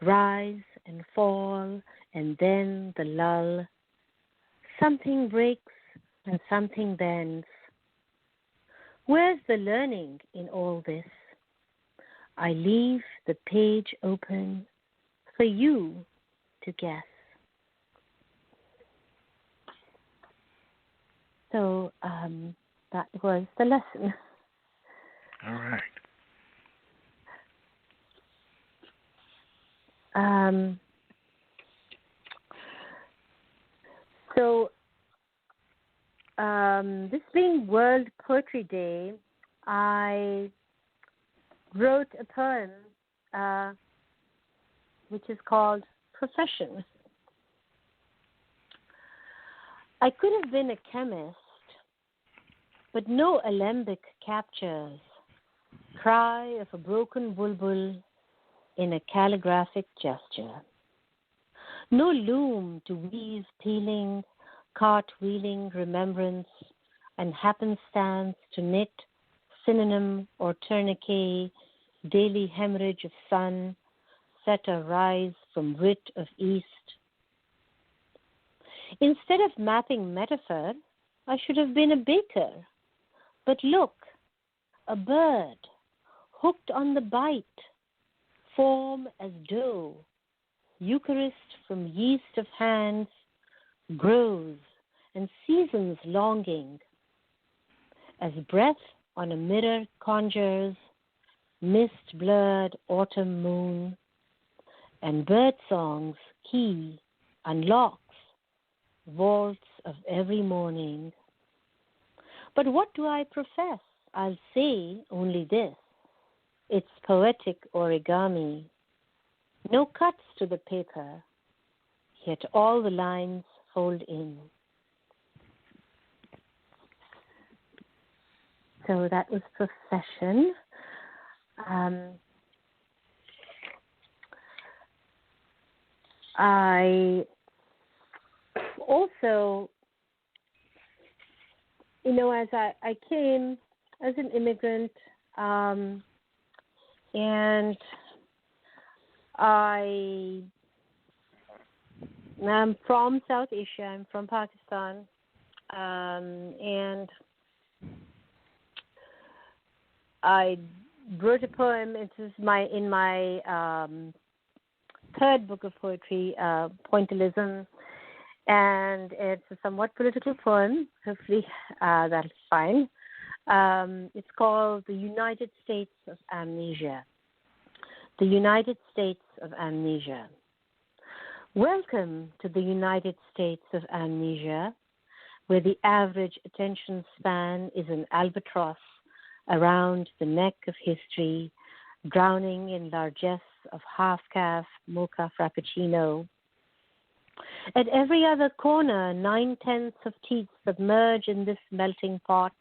Rise and fall, and then the lull. Something breaks and something bends. Where's the learning in all this? I leave the page open for you to guess. So that was the lesson. All right. This being World Poetry Day, I wrote a poem which is called Profession. I could have been a chemist, but no alembic captures cry of a broken bulbul in a calligraphic gesture. No loom to weave peeling, cartwheeling remembrance, and happenstance to knit, synonym or tourniquet, daily hemorrhage of sun, set a rise from writ of east. Instead of mapping metaphor, I should have been a baker. But look, a bird, hooked on the bite, form as dough, Eucharist from yeast of hands, grows and seasons longing. As breath on a mirror conjures, mist-blurred autumn moon, and bird songs key unlocks, vaults of every morning. But what do I profess? I'll say only this. It's poetic origami. No cuts to the paper, yet all the lines fold in. So that was Profession. I also, as I came as an immigrant, and I'm from South Asia. I'm from Pakistan, and I wrote a poem. It is in my third book of poetry, Pointillism, and it's a somewhat political poem. Hopefully, that's fine. It's called The United States of Amnesia. The United States of Amnesia. Welcome to the United States of Amnesia, where the average attention span is an albatross around the neck of history, drowning in largesse of half-calf mocha frappuccino. At every other corner, 9/10 of teeth submerge in this melting pot,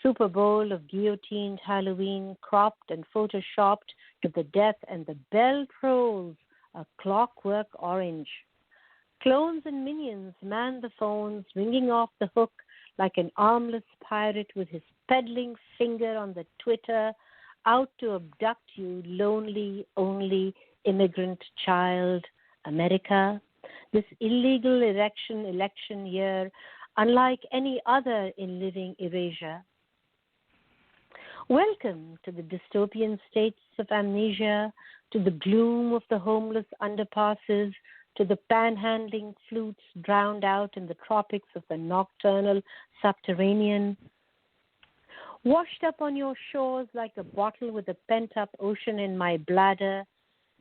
Super Bowl of guillotined Halloween, cropped and photoshopped to the death, and the bell trolls a clockwork orange. Clones and minions man the phones, ringing off the hook like an armless pirate with his peddling finger on the Twitter, out to abduct you, lonely, only immigrant child, America. This illegal election year, unlike any other in living erasure. Welcome to the dystopian states of amnesia, to the gloom of the homeless underpasses, to the panhandling flutes drowned out in the tropics of the nocturnal subterranean. Washed up on your shores like a bottle with a pent-up ocean in my bladder,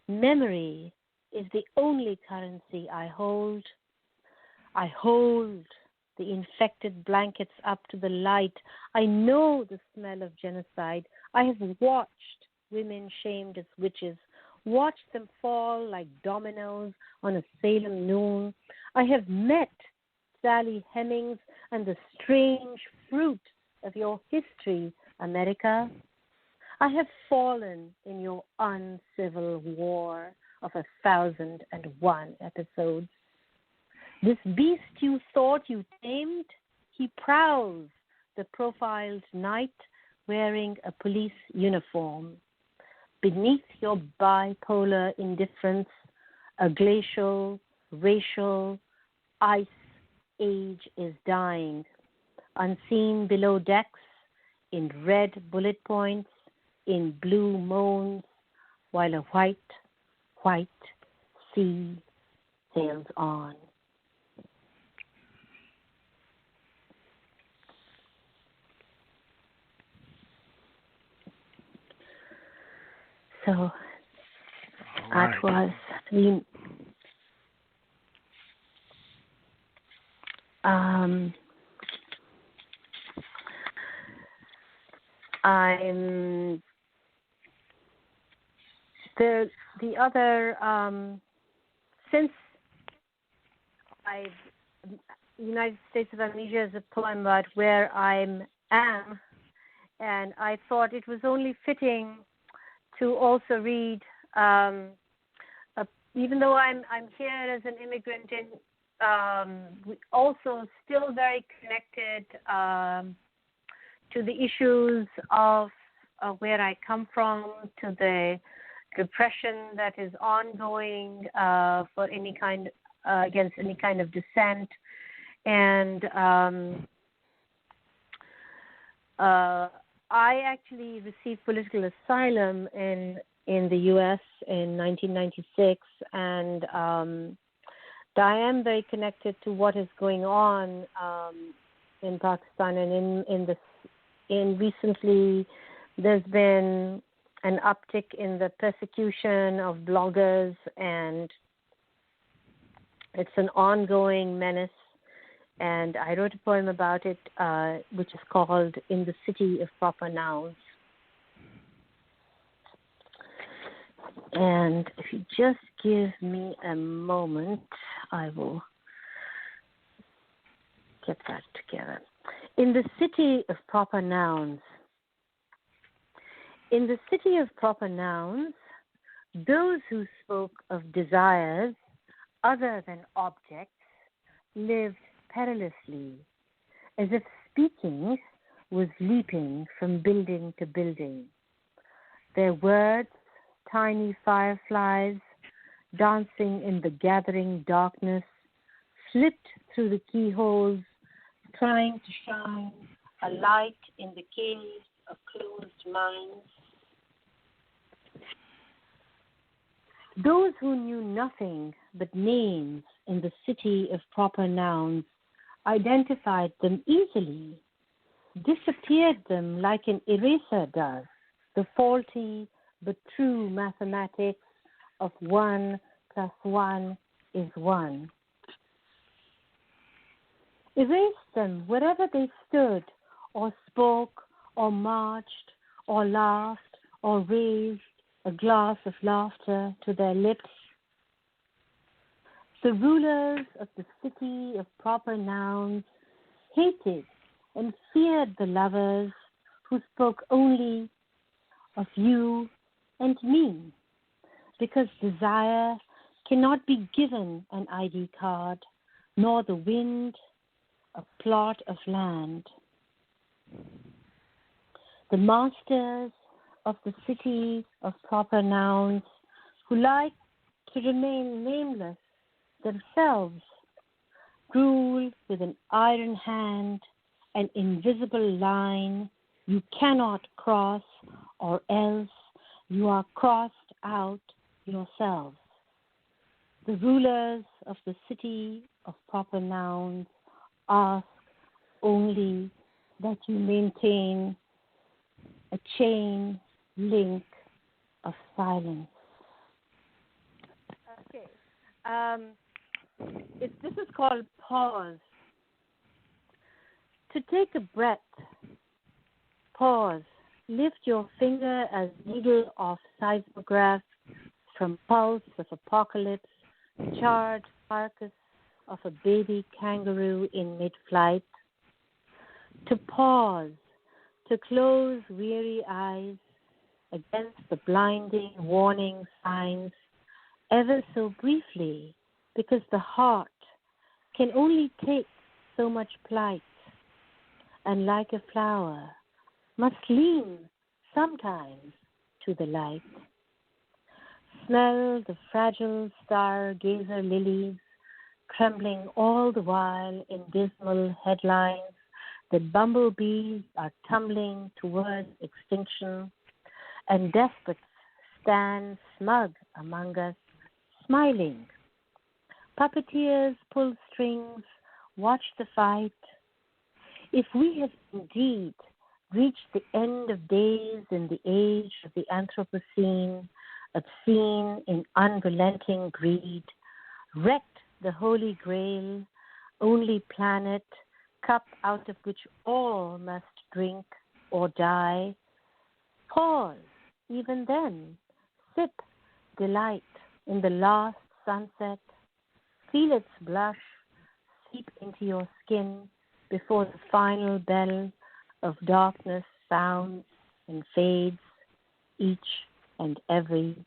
memory is the only currency I hold. I hold the infected blankets up to the light. I know the smell of genocide. I have watched women shamed as witches, watched them fall like dominoes on a Salem noon. I have met Sally Hemings and the strange fruit of your history, America. I have fallen in your uncivil war of 1,001 episodes. This beast you thought you tamed, he prowls the profiled night wearing a police uniform. Beneath your bipolar indifference, a glacial, racial, ice age is dying. Unseen below decks, in red bullet points, in blue moans, while a white sea sails on. So that was I'm the other since United States of Amnesia is a poem about where I am, and I thought it was only fitting to also read, even though I'm here as an immigrant, also still very connected to the issues of where I come from, to the repression that is ongoing for any kind against any kind of dissent, and I actually received political asylum in the U.S. in 1996, and I am very connected to what is going on in Pakistan, and in recently there's been an uptick in the persecution of bloggers, and it's an ongoing menace. And I wrote a poem about it, which is called In the City of Proper Nouns. And if you just give me a moment, I will get that together. In the City of Proper Nouns. In the City of Proper Nouns, those who spoke of desires other than objects lived perilously, as if speaking was leaping from building to building. Their words, tiny fireflies, dancing in the gathering darkness, slipped through the keyholes, trying to shine a light in the caves of closed minds. Those who knew nothing but names in the City of Proper Nouns identified them easily disappeared them like an eraser does the faulty but true mathematics of 1 plus 1 is 1. Erased them wherever they stood, or spoke, or marched, or laughed, or raised a glass of laughter to their lips. The rulers of the city of proper nouns hated and feared the lovers who spoke only of you and me, because desire cannot be given an ID card, nor the wind a plot of land. The masters of the city of proper nouns, who like to remain nameless themselves, rule with an iron hand, an invisible line you cannot cross, or else you are crossed out yourselves. The rulers of the city of proper nouns ask only that you maintain a chain link of silence. Okay. This is called pause. To take a breath, pause. Lift your finger as needle of seismograph from pulse of apocalypse, charred carcass of a baby kangaroo in mid-flight. To pause, to close weary eyes against the blinding warning signs, ever so briefly, because the heart can only take so much plight, and like a flower, must lean sometimes to the light. Smell the fragile stargazer lilies, trembling all the while in dismal headlines that bumblebees are tumbling towards extinction, and despots stand smug among us, smiling. Puppeteers pull strings, watch the fight. If we have indeed reached the end of days in the age of the Anthropocene, obscene in unrelenting greed, wrecked the Holy Grail, only planet, cup out of which all must drink or die, pause even then, sip delight in the last sunset, feel its blush seep into your skin before the final bell of darkness sounds and fades each and every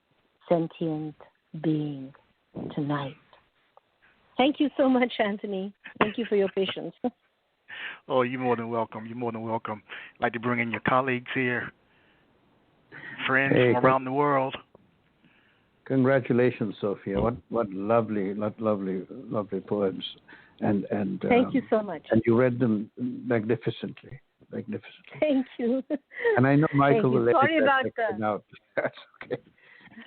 sentient being tonight. Thank you so much, Anthony. Thank you for your patience. Oh, you're more than welcome. You're more than welcome. I'd like to bring in your colleagues here, friends from around the world. Congratulations, Sophia. What lovely poems. And thank you so much. And you read them magnificently. Thank you. And I know Michael will let Sorry about that out. That's okay.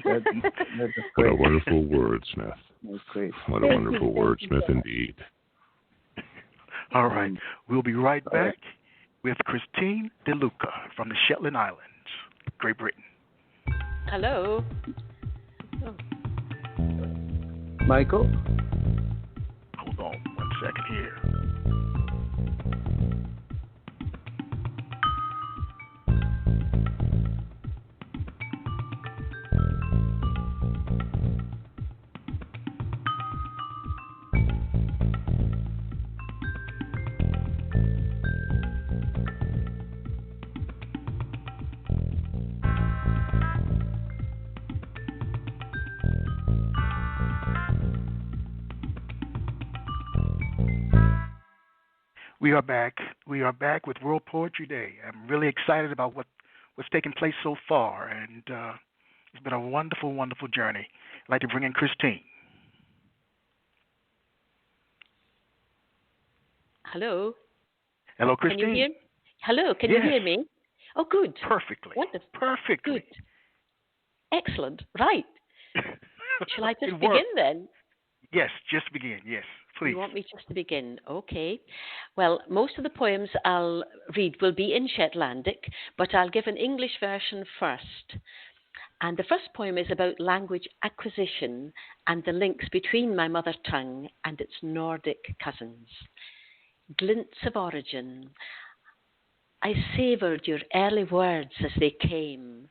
That's what a wonderful wordsmith. That's great. What a wonderful wordsmith indeed. All right. We'll be right back with Christine DeLuca from the Shetland Islands, Great Britain. Hello. Michael? Hold on 1 second here. We are back with World Poetry Day. I'm really excited about what's taken place so far, and it's been a wonderful, wonderful journey. I'd like to bring in Christine. Hello. Hello, Christine. Can you hear? Hello. Can you hear me? Oh, good. Perfectly. Wonderful. Perfectly. Good. Excellent. Right. Shall I just begin worked. then? Yes, just begin. Yes. Please. You want me just to begin? Okay. Well, most of the poems I'll read will be in Shetlandic, but I'll give an English version first. And the first poem is about language acquisition and the links between my mother tongue and its Nordic cousins. Glints of origin. I savoured your early words as they came,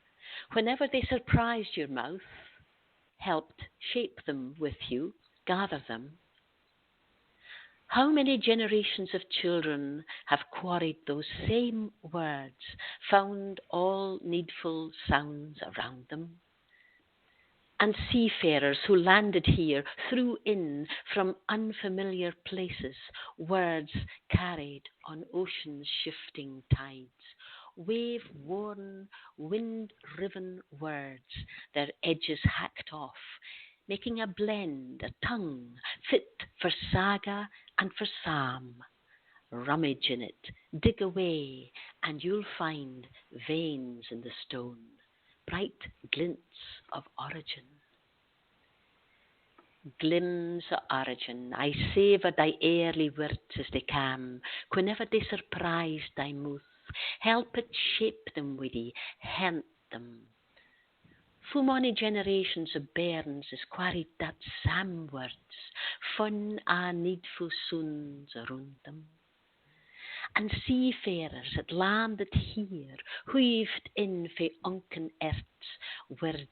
whenever they surprised your mouth, helped shape them with you, gather them. How many generations of children have quarried those same words, found all needful sounds around them? And seafarers who landed here threw in from unfamiliar places words carried on ocean's shifting tides, wave-worn, wind-riven words, their edges hacked off, making a blend, a tongue fit for saga and for psalm. Rummage in it, dig away, and you'll find veins in the stone, bright glints of origin. Glims of origin, I savour thy early words as they cam, whenever they surprised thy mouth, help it shape them witty, hint them. Fu many generations of bairns has quarried that sam words, fun and needful sounds around them. And seafarers that landed here, weaved in fae unken earths, words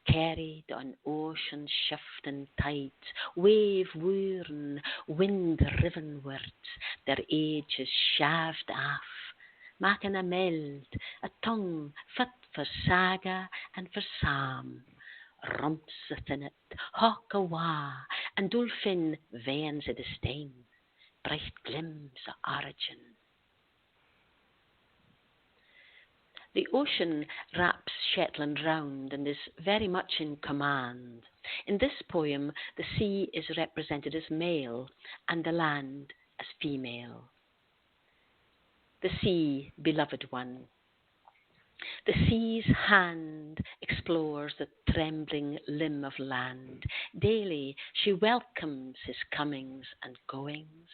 carried on ocean's shifting tides, wave-worn, wind-riven words, their ages shaved off, making a meld, a tongue fit for saga and for psalm. Rumpseth in it, hawk awa, and dolphin veins of the stain, bright glims of origin. The ocean wraps Shetland round and is very much in command. In this poem, the sea is represented as male and the land as female. The sea, beloved one. The sea's hand explores the trembling limb of land. Daily she welcomes his comings and goings.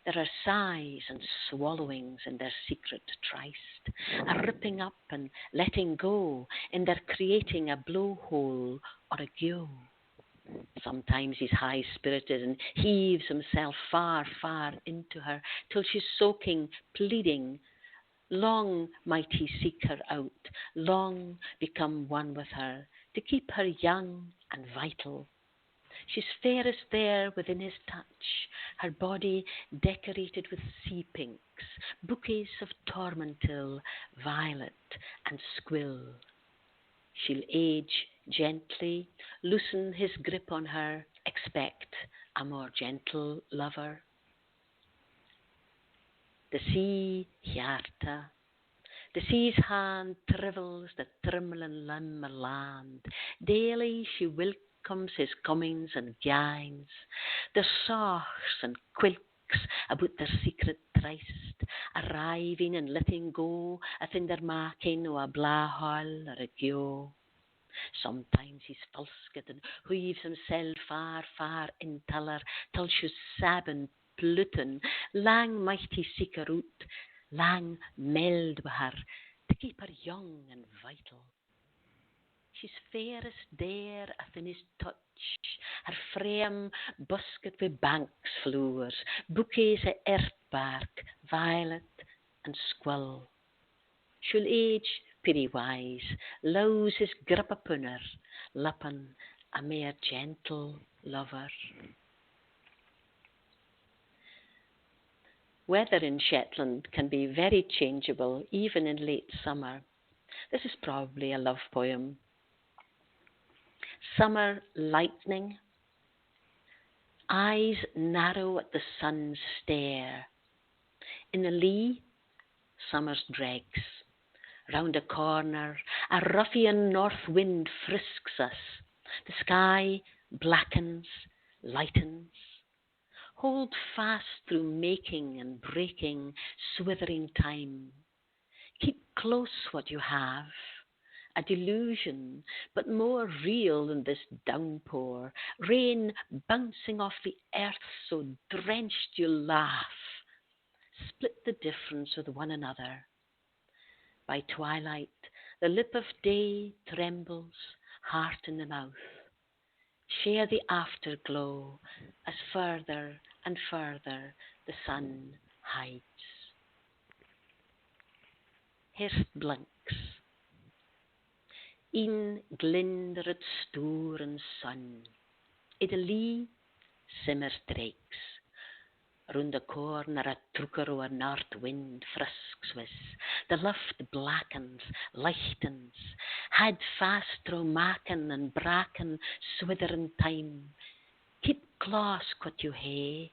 There are sighs and swallowings in their secret tryst, a ripping up and letting go in their creating a blowhole or a gyo. Sometimes he's high-spirited and heaves himself far, far into her till she's soaking, pleading. Long might he seek her out, long become one with her, to keep her young and vital. She's fairest there within his touch, her body decorated with sea pinks, bouquets of tormentil, violet and squill. She'll age gently, loosen his grip on her, expect a more gentle lover. The sea, hjarta. The sea's hand trivels the trembling limb of land. Daily she welcomes his comings and gines. Their saughs and quilks about their secret tryst, arriving and letting go within their making o' a blahol or a gyo. Sometimes he's fulsked and weaves himself far, far in her, till she's sabbing Pluton, lang might he seek her out, lang meld with her, to keep her young and vital. She's fairest there within his touch, her frame busked with banks flowers, bouquets of earthbark, violet and squill. She'll age pretty wise, louse his grip upon her, lippin a mere gentle lover. Weather in Shetland can be very changeable, even in late summer. This is probably a love poem. Summer lightning, eyes narrow at the sun's stare. In the lee, summer's dregs. Round a corner, a ruffian north wind frisks us. The sky blackens, lightens. Hold fast through making and breaking, swithering time. Keep close what you have, a delusion, but more real than this downpour, rain bouncing off the earth so drenched you laugh. Split the difference with one another. By twilight, the lip of day trembles, heart in the mouth. Share the afterglow as further and further the sun hides. Hirst blinks. In glinder het stoer en sun. I de lee simmer strijks. Rond de corner a trucker o a north wind frisks was. The luft blackens, lichtens. Had fast through maken and braken swithering time. Keep close what you hae.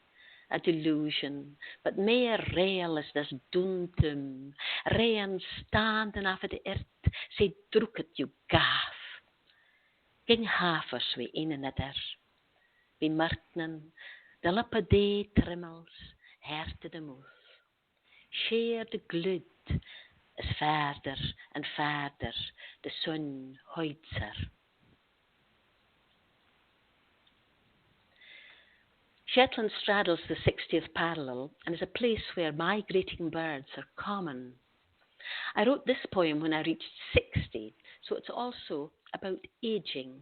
A delusion, but meer real is this doontum. Rain standing af de earth, say druk het you gaaf. Ging hafers we een en ander. Be marknen, de lippe day trimmels, herte de moeth. Share de glud, is verder en verder, de sun hoidser. Shetland straddles the 60th parallel and is a place where migrating birds are common. I wrote this poem when I reached 60, so it's also about aging.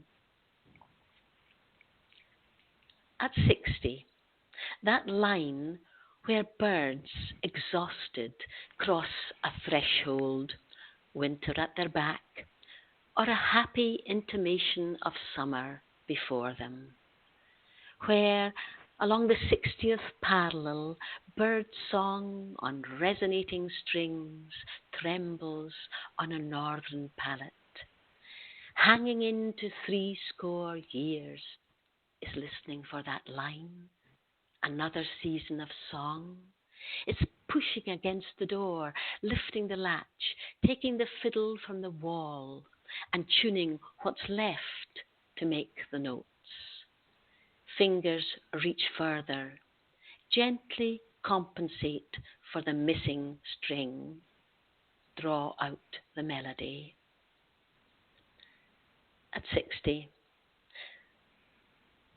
At 60, that line where birds, exhausted, cross a threshold, winter at their back, or a happy intimation of summer before them, where along the 60th parallel, bird song on resonating strings trembles on a northern pallet. Hanging into 60 years is listening for that line, another season of song. It's pushing against the door, lifting the latch, taking the fiddle from the wall, and tuning what's left to make the notes. Fingers reach further, gently compensate for the missing string, draw out the melody. At 60,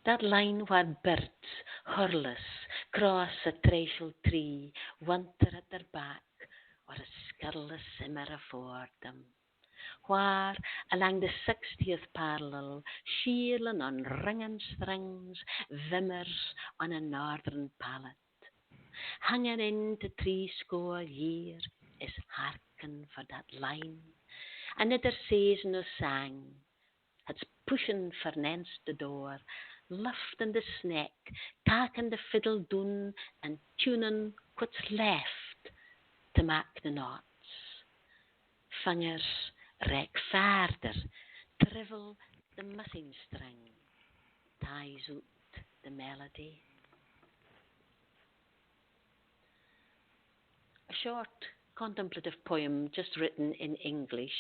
that line where birds, hurless, cross a treacle tree, winter at their back, or a scurrilous simmer afore them. Where, along the 60th parallel, shearling on ringing strings, vimmers on a northern pallet. Hanging into 60 year is harken for that line. Another season of sang, it's pushing for nance the door, lifting the snack, taking the fiddle down and tuning what's left to make the knots. Fingers rek verder, drivel the missing string, ties out the melody. A short contemplative poem just written in English.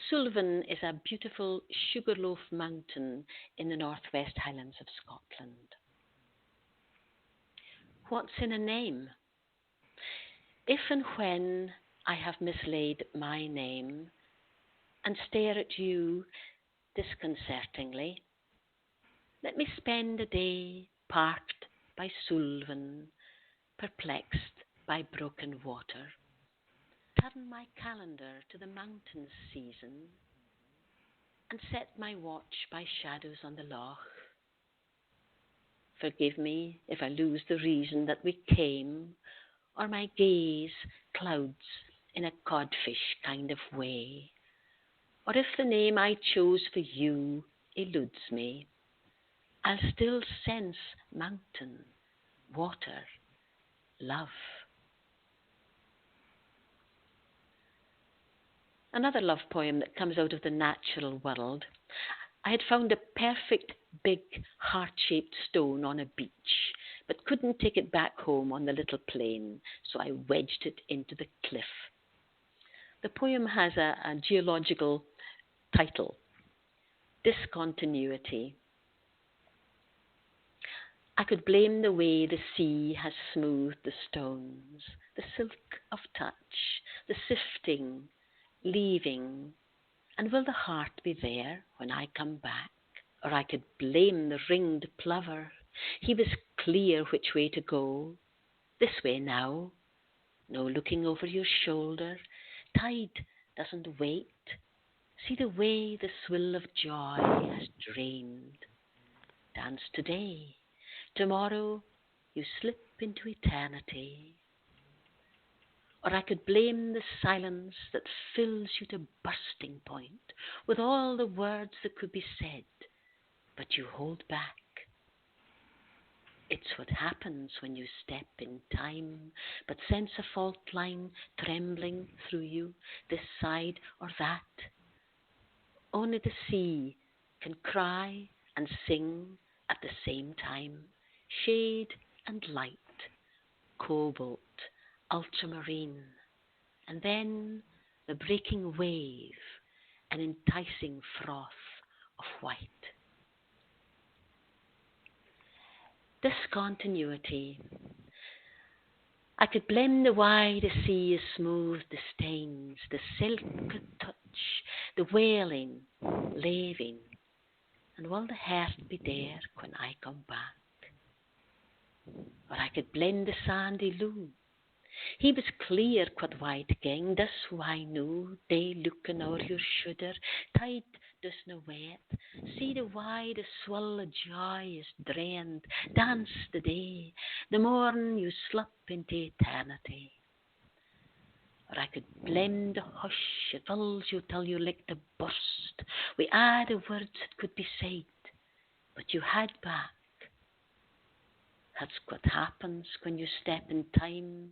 Sullivan is a beautiful sugarloaf mountain in the northwest Highlands of Scotland. What's in a name? If and when I have mislaid my name and stare at you disconcertingly, let me spend a day parked by Sullivan, perplexed by broken water. Turn my calendar to the mountains season and set my watch by shadows on the loch. Forgive me if I lose the reason that we came, or my gaze clouds in a codfish kind of way, or if the name I chose for you eludes me, I'll still sense mountain, water, love. Another love poem that comes out of the natural world. I had found a perfect big heart-shaped stone on a beach, but couldn't take it back home on the little plain, so I wedged it into the cliff. The poem has a geological title, Discontinuity. I could blame the way the sea has smoothed the stones, the silk of touch, the sifting, leaving, And will the heart be there when I come back? Or I could blame the ringed plover. He was clear which way to go. This way now. No looking over your shoulder. Tide doesn't wait. See the way the swill of joy has drained. Dance today. Tomorrow you slip into eternity. Or I could blame the silence that fills you to bursting point with all the words that could be said, but you hold back. It's what happens when you step in time, but sense a fault line trembling through you, this side or that. Only the sea can cry and sing at the same time, shade and light, cobalt, ultramarine, and then the breaking wave, an enticing froth of white. Discontinuity. I could blend the wide sea as smooth the stains, the silk touch, the wailing, laving, and will the heart be there when I come back? Or I could blend the sandy loon. He was clear quad white gang, this who I knew, day looking o'er your shoulder, tide does no wet, see the wide swell of joy is drained, dance the day, the morn you slip into eternity. Or I could blend the hush, it fills you till you like to burst, we add the words that could be said, but you had back. That's what happens when you step in time.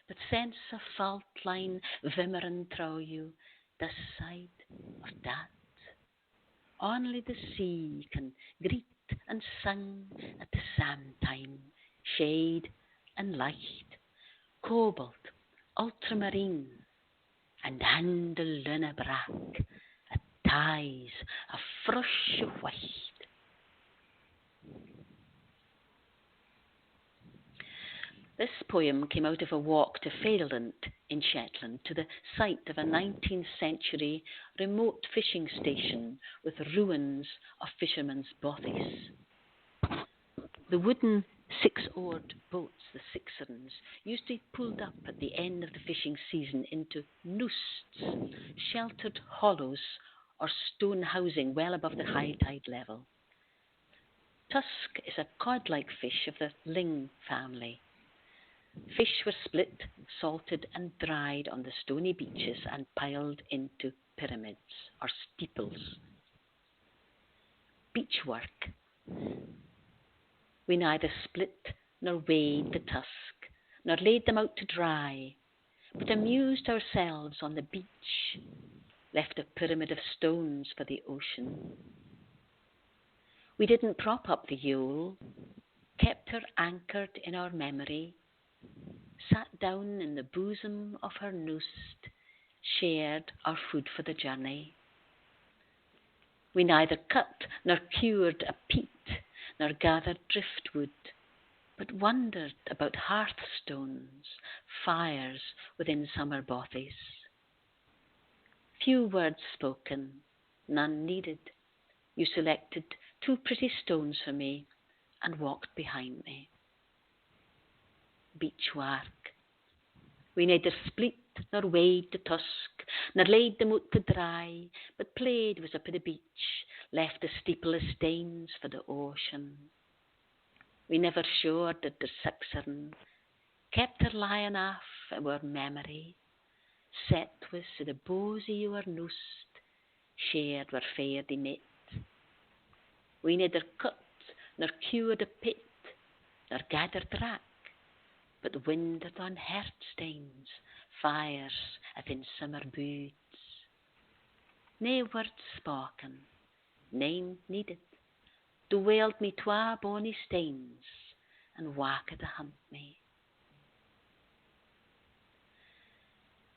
But sense a fault line vimmering through you, this side or that. Only the sea can greet and sing at the same time, shade and light, cobalt, ultramarine, and then the luna brack, a ties, a frush of white. This poem came out of a walk to Fairland in Shetland to the site of a 19th century remote fishing station with ruins of fishermen's bothies. The wooden six-oared boats, the sixerns, used to be pulled up at the end of the fishing season into noosts, sheltered hollows or stone housing well above the high tide level. Tusk is a cod-like fish of the ling family. Fish were split, salted and dried on the stony beaches and piled into pyramids or steeples. Beach work. We neither split nor weighed the tusk, nor laid them out to dry, but amused ourselves on the beach, left a pyramid of stones for the ocean. We didn't prop up the yule, kept her anchored in our memory, sat down in the bosom of her noost, shared our food for the journey. We neither cut nor cured a peat, nor gathered driftwood, but wondered about hearthstones, fires within summer bothies. Few words spoken, none needed. You selected 2 pretty stones for me and walked behind me. Beach work. We neither split nor weighed the tusk, nor laid them out to dry, but played was up at the beach, left a steeple of stains for the ocean. We never showed that the sixern, kept her lying off our memory, set was to the bosey our noost, shared were fair the net. We neither cut nor cured a pit, nor gathered rack, but windered on heartstains, fires within summer booths. Nae words spoken, nane needed, do wailed me 2 bonny stains, and wacked to hunt me.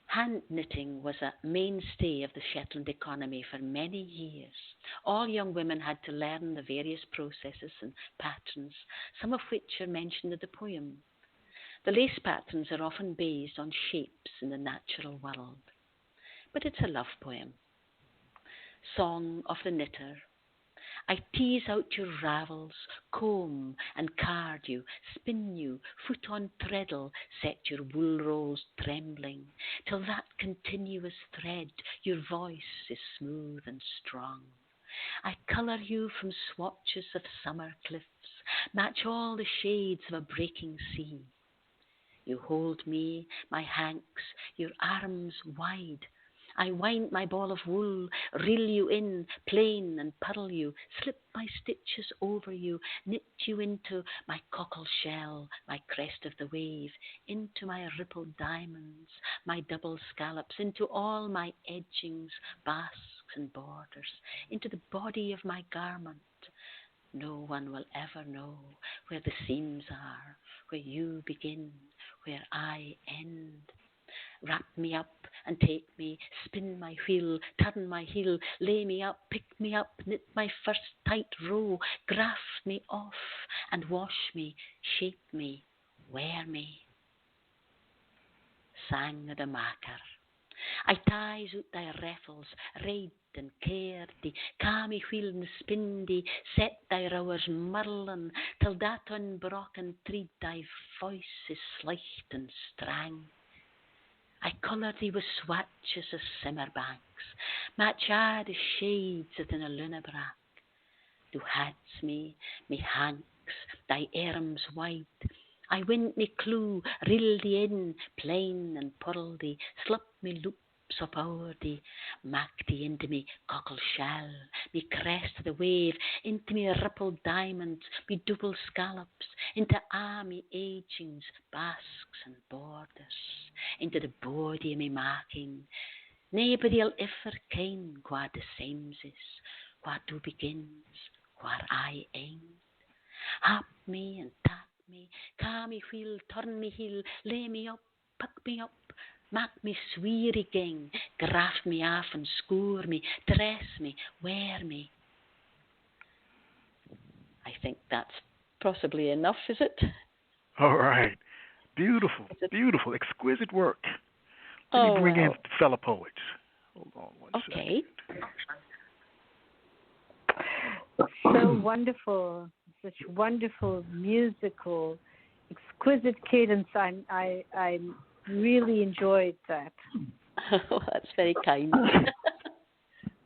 Hand knitting was a mainstay of the Shetland economy for many years. All young women had to learn the various processes and patterns, some of which are mentioned in the poem. The lace patterns are often based on shapes in the natural world. But it's a love poem. song of the knitter. I tease out your ravels, comb and card you, spin you, foot on treadle, set your wool rolls trembling, till that continuous thread your voice is smooth and strong. I colour you from swatches of summer cliffs, match all the shades of a breaking sea. You hold me, my hanks, your arms wide. I wind my ball of wool, reel you in, plain and puddle you, slip my stitches over you, knit you into my cockle shell, my crest of the wave, into my rippled diamonds, my double scallops, into all my edgings, basques and borders, into the body of my garment. No one will ever know where the seams are, where you begin, where I end. Wrap me up and take me, spin my wheel, turn my heel, lay me up, pick me up, knit my first tight row, graft me off and wash me, shape me, wear me. Sang the maker. I ties out thy raffles, ride and care thee, ca me wheel and spin thee, set thy rowers murlin, till that unbroken thread thy voice is slight and strang. I colour thee with swatches of simmer banks, match a' the shades within a lunabrack. Thou hadst me hanks, thy arms wide. I wind me clue, reel thee in, plain and pearl thee, slip me loops up o'er thee, mak thee into me cockle shell, me crest of the wave, into me rippled diamonds, me double scallops, into a' me edgings, basques and borders, into the body of me marking. Nabody'll ever ken where the sames is, where thou begins, where I end. Hap me and tap me, ca me wheel, turn me heel, lay me up, pick me up, mak me sweer again, graft me off and score me, dress me, wear me. I think that's possibly enough, is it? All right. Beautiful, beautiful, exquisite work. Let me bring in fellow poets. Hold on one second. So wonderful, such wonderful musical, exquisite cadence. I really enjoyed that. Oh, that's very kind.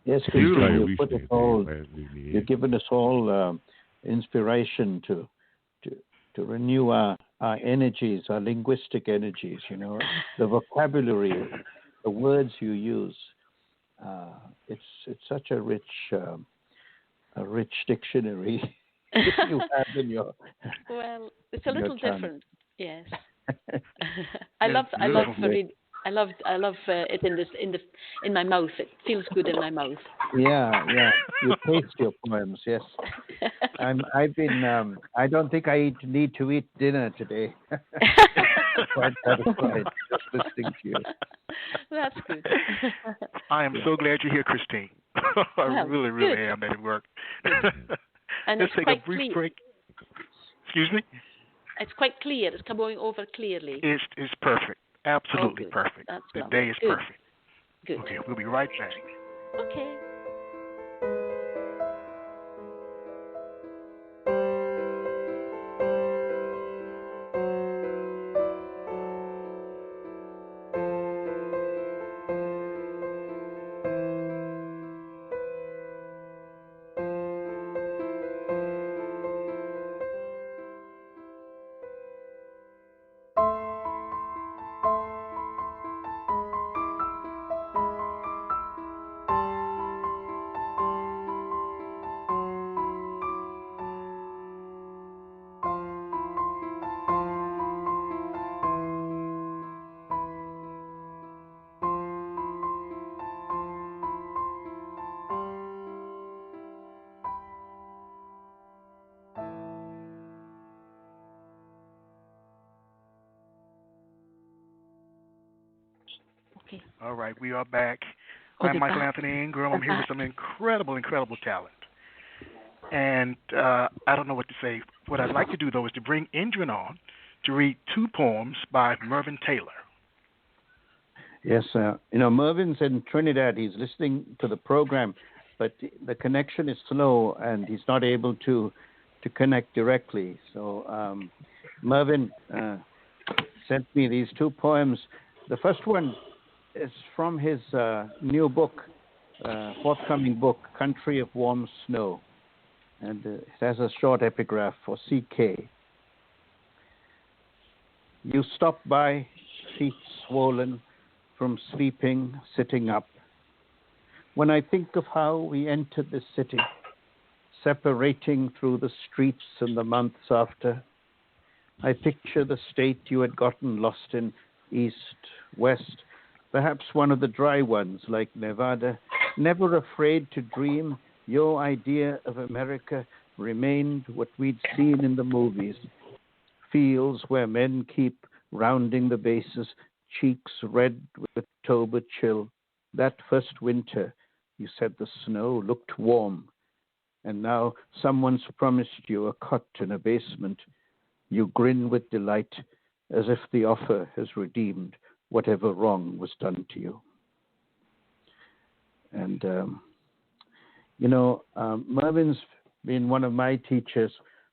Yes, Christine, you put us all. You've given us all inspiration to renew our energies, our linguistic energies. You know, the vocabulary, the words you use. It's such a rich dictionary you have in your. Well, it's a little different. Yes. I love it in my mouth. It feels good in my mouth. Yeah. You taste your poems, yes. I don't think I need to eat dinner today. Quite satisfied just listening to you. That's good. I am so glad you're here, Christine. I really am at work. And let's take a brief break. Excuse me? It's quite clear. It's coming over clearly. It's perfect. Absolutely perfect. That's the lovely. Day is perfect. Good. Okay, we'll be right back. Okay. Okay. All right, we are back. I'm Michael Anthony Ingram. I'm here with some incredible talent. And I don't know what to say. What I'd like to do, though, is to bring Indran on to read two poems by Mervyn Taylor. Yes, Mervyn's in Trinidad. He's listening to the program. but the connection is slow, and he's not able to connect directly. So Mervyn sent me these two poems. The first one is from his new book, forthcoming book, Country of Warm Snow. And it has a short epigraph for CK. You stop by, feet swollen from sleeping, sitting up. When I think of how we entered this city, separating through the streets in the months after, I picture the state you had gotten lost in, east, west, perhaps one of the dry ones like Nevada, never afraid to dream your idea of America remained what we'd seen in the movies. Fields where men keep rounding the bases, cheeks red with October chill. That first winter, you said the snow looked warm. And now someone's promised you a cot in a basement. You grin with delight as if the offer has redeemed whatever wrong was done to you. And, Mervyn's been one of my teachers,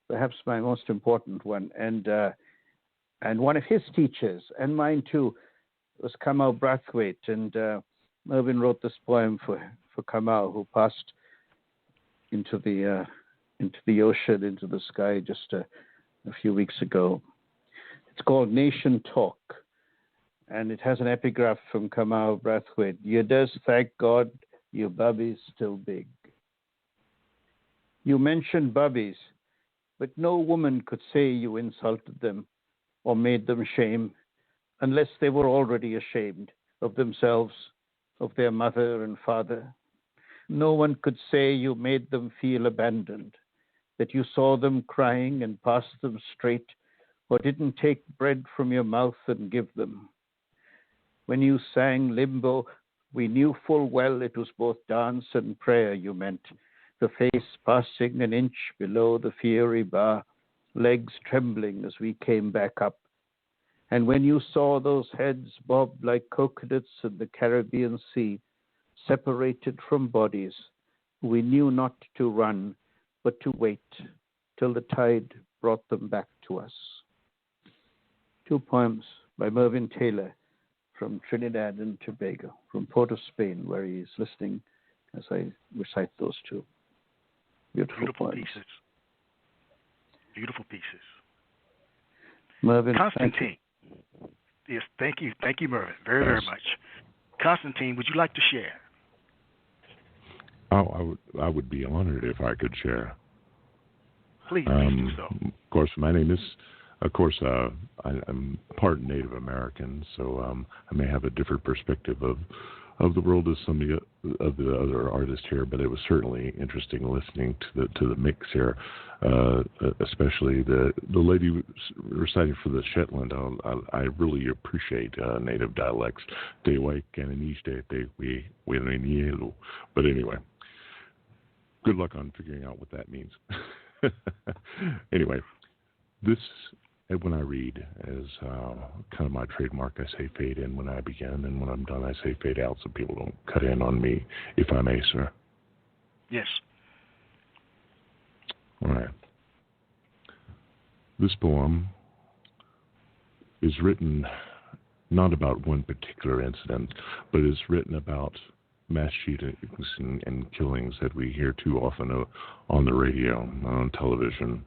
perhaps my most important one. And one of his teachers, and mine too, was Kamau Brathwaite. And Mervyn wrote this poem for Kamau, who passed into the ocean, into the sky just a few weeks ago. It's called Nation Talk, and it has an epigraph from Kamau Brathwaite. You does thank God your bubby's still big. You mentioned bubbies, but no woman could say you insulted them or made them shame unless they were already ashamed of themselves, of their mother and father. No one could say you made them feel abandoned, that you saw them crying and passed them straight, or didn't take bread from your mouth and give them. When you sang Limbo, we knew full well it was both dance and prayer you meant, the face passing an inch below the fiery bar, legs trembling as we came back up. And when you saw those heads bob like coconuts in the Caribbean Sea, separated from bodies, we knew not to run, but to wait till the tide brought them back to us. Two poems by Mervyn Taylor from Trinidad and Tobago, from Port of Spain, where he is listening as I recite those two. Beautiful poems. Pieces. Beautiful pieces. Mervyn, Constantine. Yes, thank you, Mervyn, very much. Constantine, would you like to share? Oh, I would be honored if I could share. Please do so. Of course, my name is, I'm part Native American, so I may have a different perspective of the world as some of the other artists here, but it was certainly interesting listening to the mix here, especially the lady reciting for the Shetland. I really appreciate native dialects. But anyway, good luck on figuring out what that means. Anyway, this, when I read, is kind of my trademark. I say fade in when I begin, and when I'm done, I say fade out so people don't cut in on me, if I may, sir. Yes. All right. This poem is written not about one particular incident, but is written about mass shootings and killings that we hear too often on the radio, on television.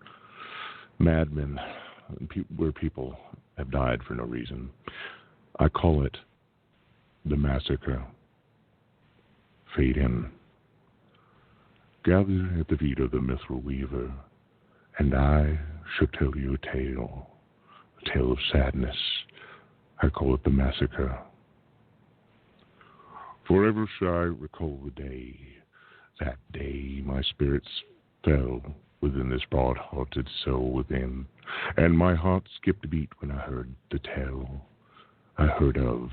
Madmen, where people have died for no reason. I call it the massacre. Fade in. Gather at the feet of the mithril weaver, and I shall tell you a tale of sadness. I call it the massacre. Forever shall I recall the day, that day my spirits fell within this broad-hearted soul within, and my heart skipped a beat when I heard the tale. I heard of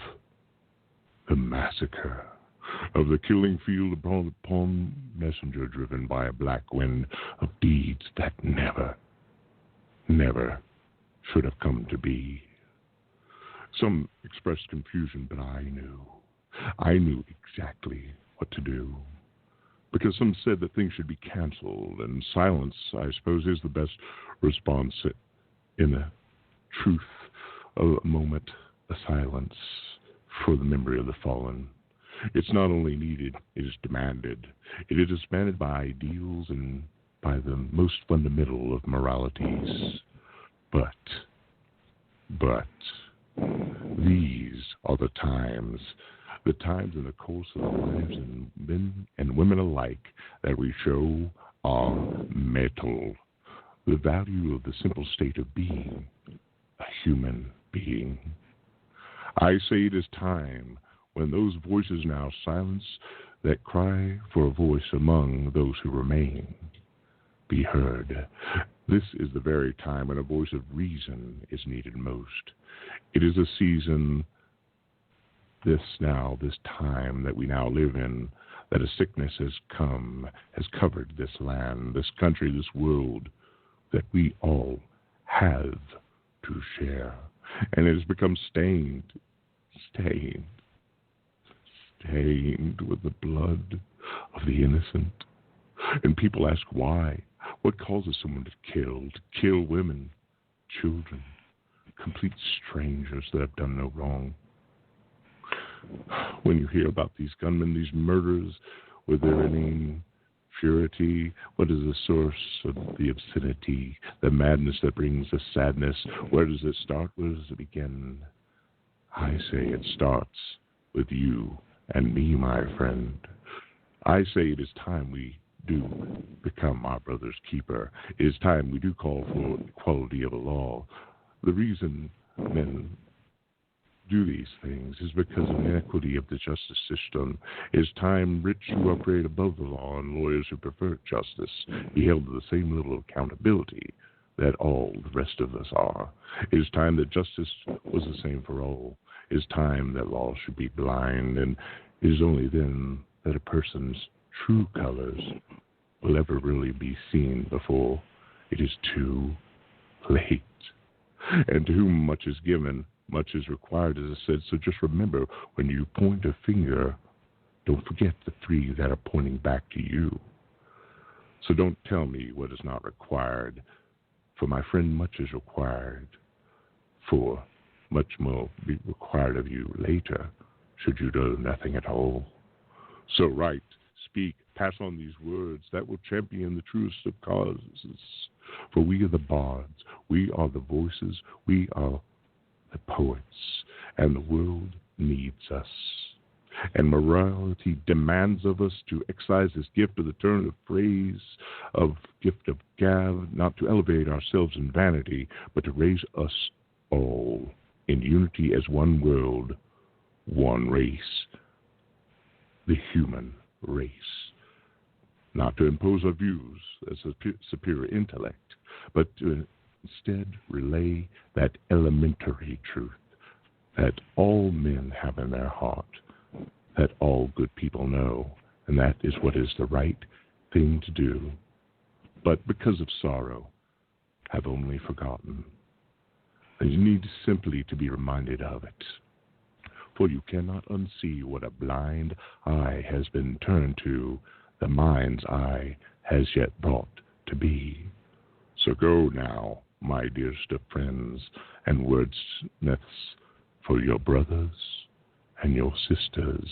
the massacre, of the killing field upon messenger driven by a black wind of deeds that never should have come to be. Some expressed confusion, but I knew exactly what to do. because some said that things should be canceled, and silence, I suppose, is the best response in the truth of a moment, a silence for the memory of the fallen. It's not only needed, it is demanded. It is demanded by ideals and by the most fundamental of moralities. But these are the times in the course of the lives of men and women alike that we show our mettle, the value of the simple state of being, a human being. I say it is time when those voices now silence that cry for a voice among those who remain be heard. This is the very time when a voice of reason is needed most. It is a season, this time that we now live in, that a sickness has covered this land, this country, this world, that we all have to share. And it has become stained with the blood of the innocent. And people ask why. What causes someone to kill women, children, complete strangers that have done no wrong? When you hear about these gunmen, these murders, were there any purity? What is the source of the obscenity, the madness that brings the sadness? Where does it start? Where does it begin? I say it starts with you and me, my friend. I say it is time we do become our brother's keeper. It is time we do call for equality of the law. The reason men do these things is because of the inequity of the justice system. It is time rich who operate above the law and lawyers who pervert justice be held to the same level of accountability that all the rest of us are. It is time that justice was the same for all. It is time that law should be blind, and it is only then that a person's true colors will ever really be seen before it is too late. And to whom much is given, much is required, as I said. So just remember, when you point a finger, don't forget the three that are pointing back to you. So don't tell me what is not required. For my friend, much is required. For much more be required of you later, should you do nothing at all. So write, speak, pass on these words that will champion the truest of causes. For we are the bards, we are the voices, we are the poets, and the world needs us. And morality demands of us to exercise this gift of the turn of phrase, of gift of gab, not to elevate ourselves in vanity, but to raise us all in unity as one world, one race, the human race. Not to impose our views as a superior intellect, but to instead relay that elementary truth that all men have in their heart, that all good people know, and that is what is the right thing to do, but because of sorrow have only forgotten. And you need simply to be reminded of it. For you cannot unsee what a blind eye has been turned to, the mind's eye has yet brought to be. So go now, my dearest of friends and wordsmiths, for your brothers and your sisters,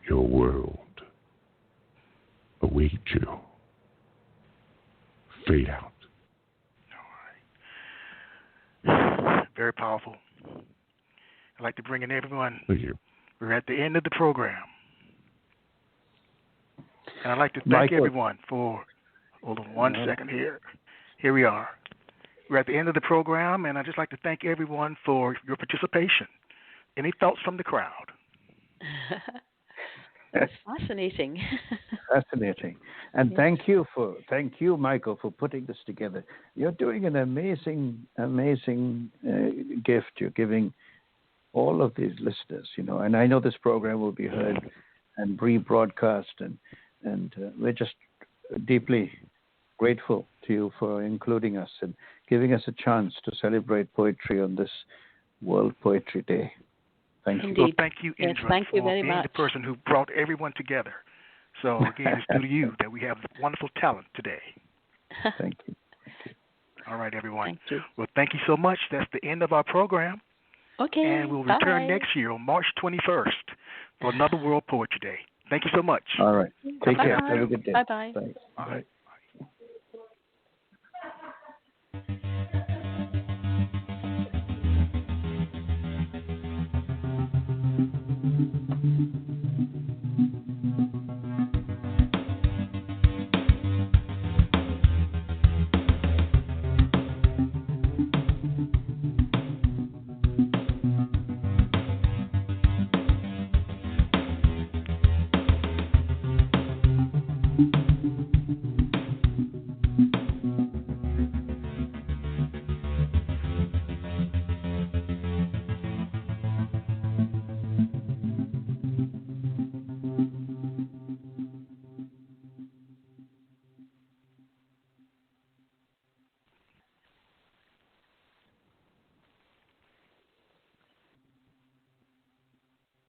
your world await you. Fade out. All right. Very powerful. I'd like to bring in everyone. Thank you. We're at the end of the program. And I'd like to thank Michael. everyone for, hold on one second here. Here we are. We're at the end of the program, and I'd just like to thank everyone for your participation. Any thoughts from the crowd? Fascinating. Fascinating. And thank you, Michael, for putting this together. You're doing an amazing gift. You're giving all of these listeners, and I know this program will be heard and rebroadcast, and we're just deeply grateful to you for including us and giving us a chance to celebrate poetry on this World Poetry Day. Thank you. Well, thank you, Yes, Indra, thank you for very being much. the person who brought everyone together. So, again, it's due to you that we have wonderful talent today. Thank you. All right, everyone. Thank you. Well, thank you so much. That's the end of our program. Okay. And we'll return next year on March 21st for another World Poetry Day. Thank you so much. All right. Take Bye-bye. care. Have a good day. Bye-bye. Bye. All right.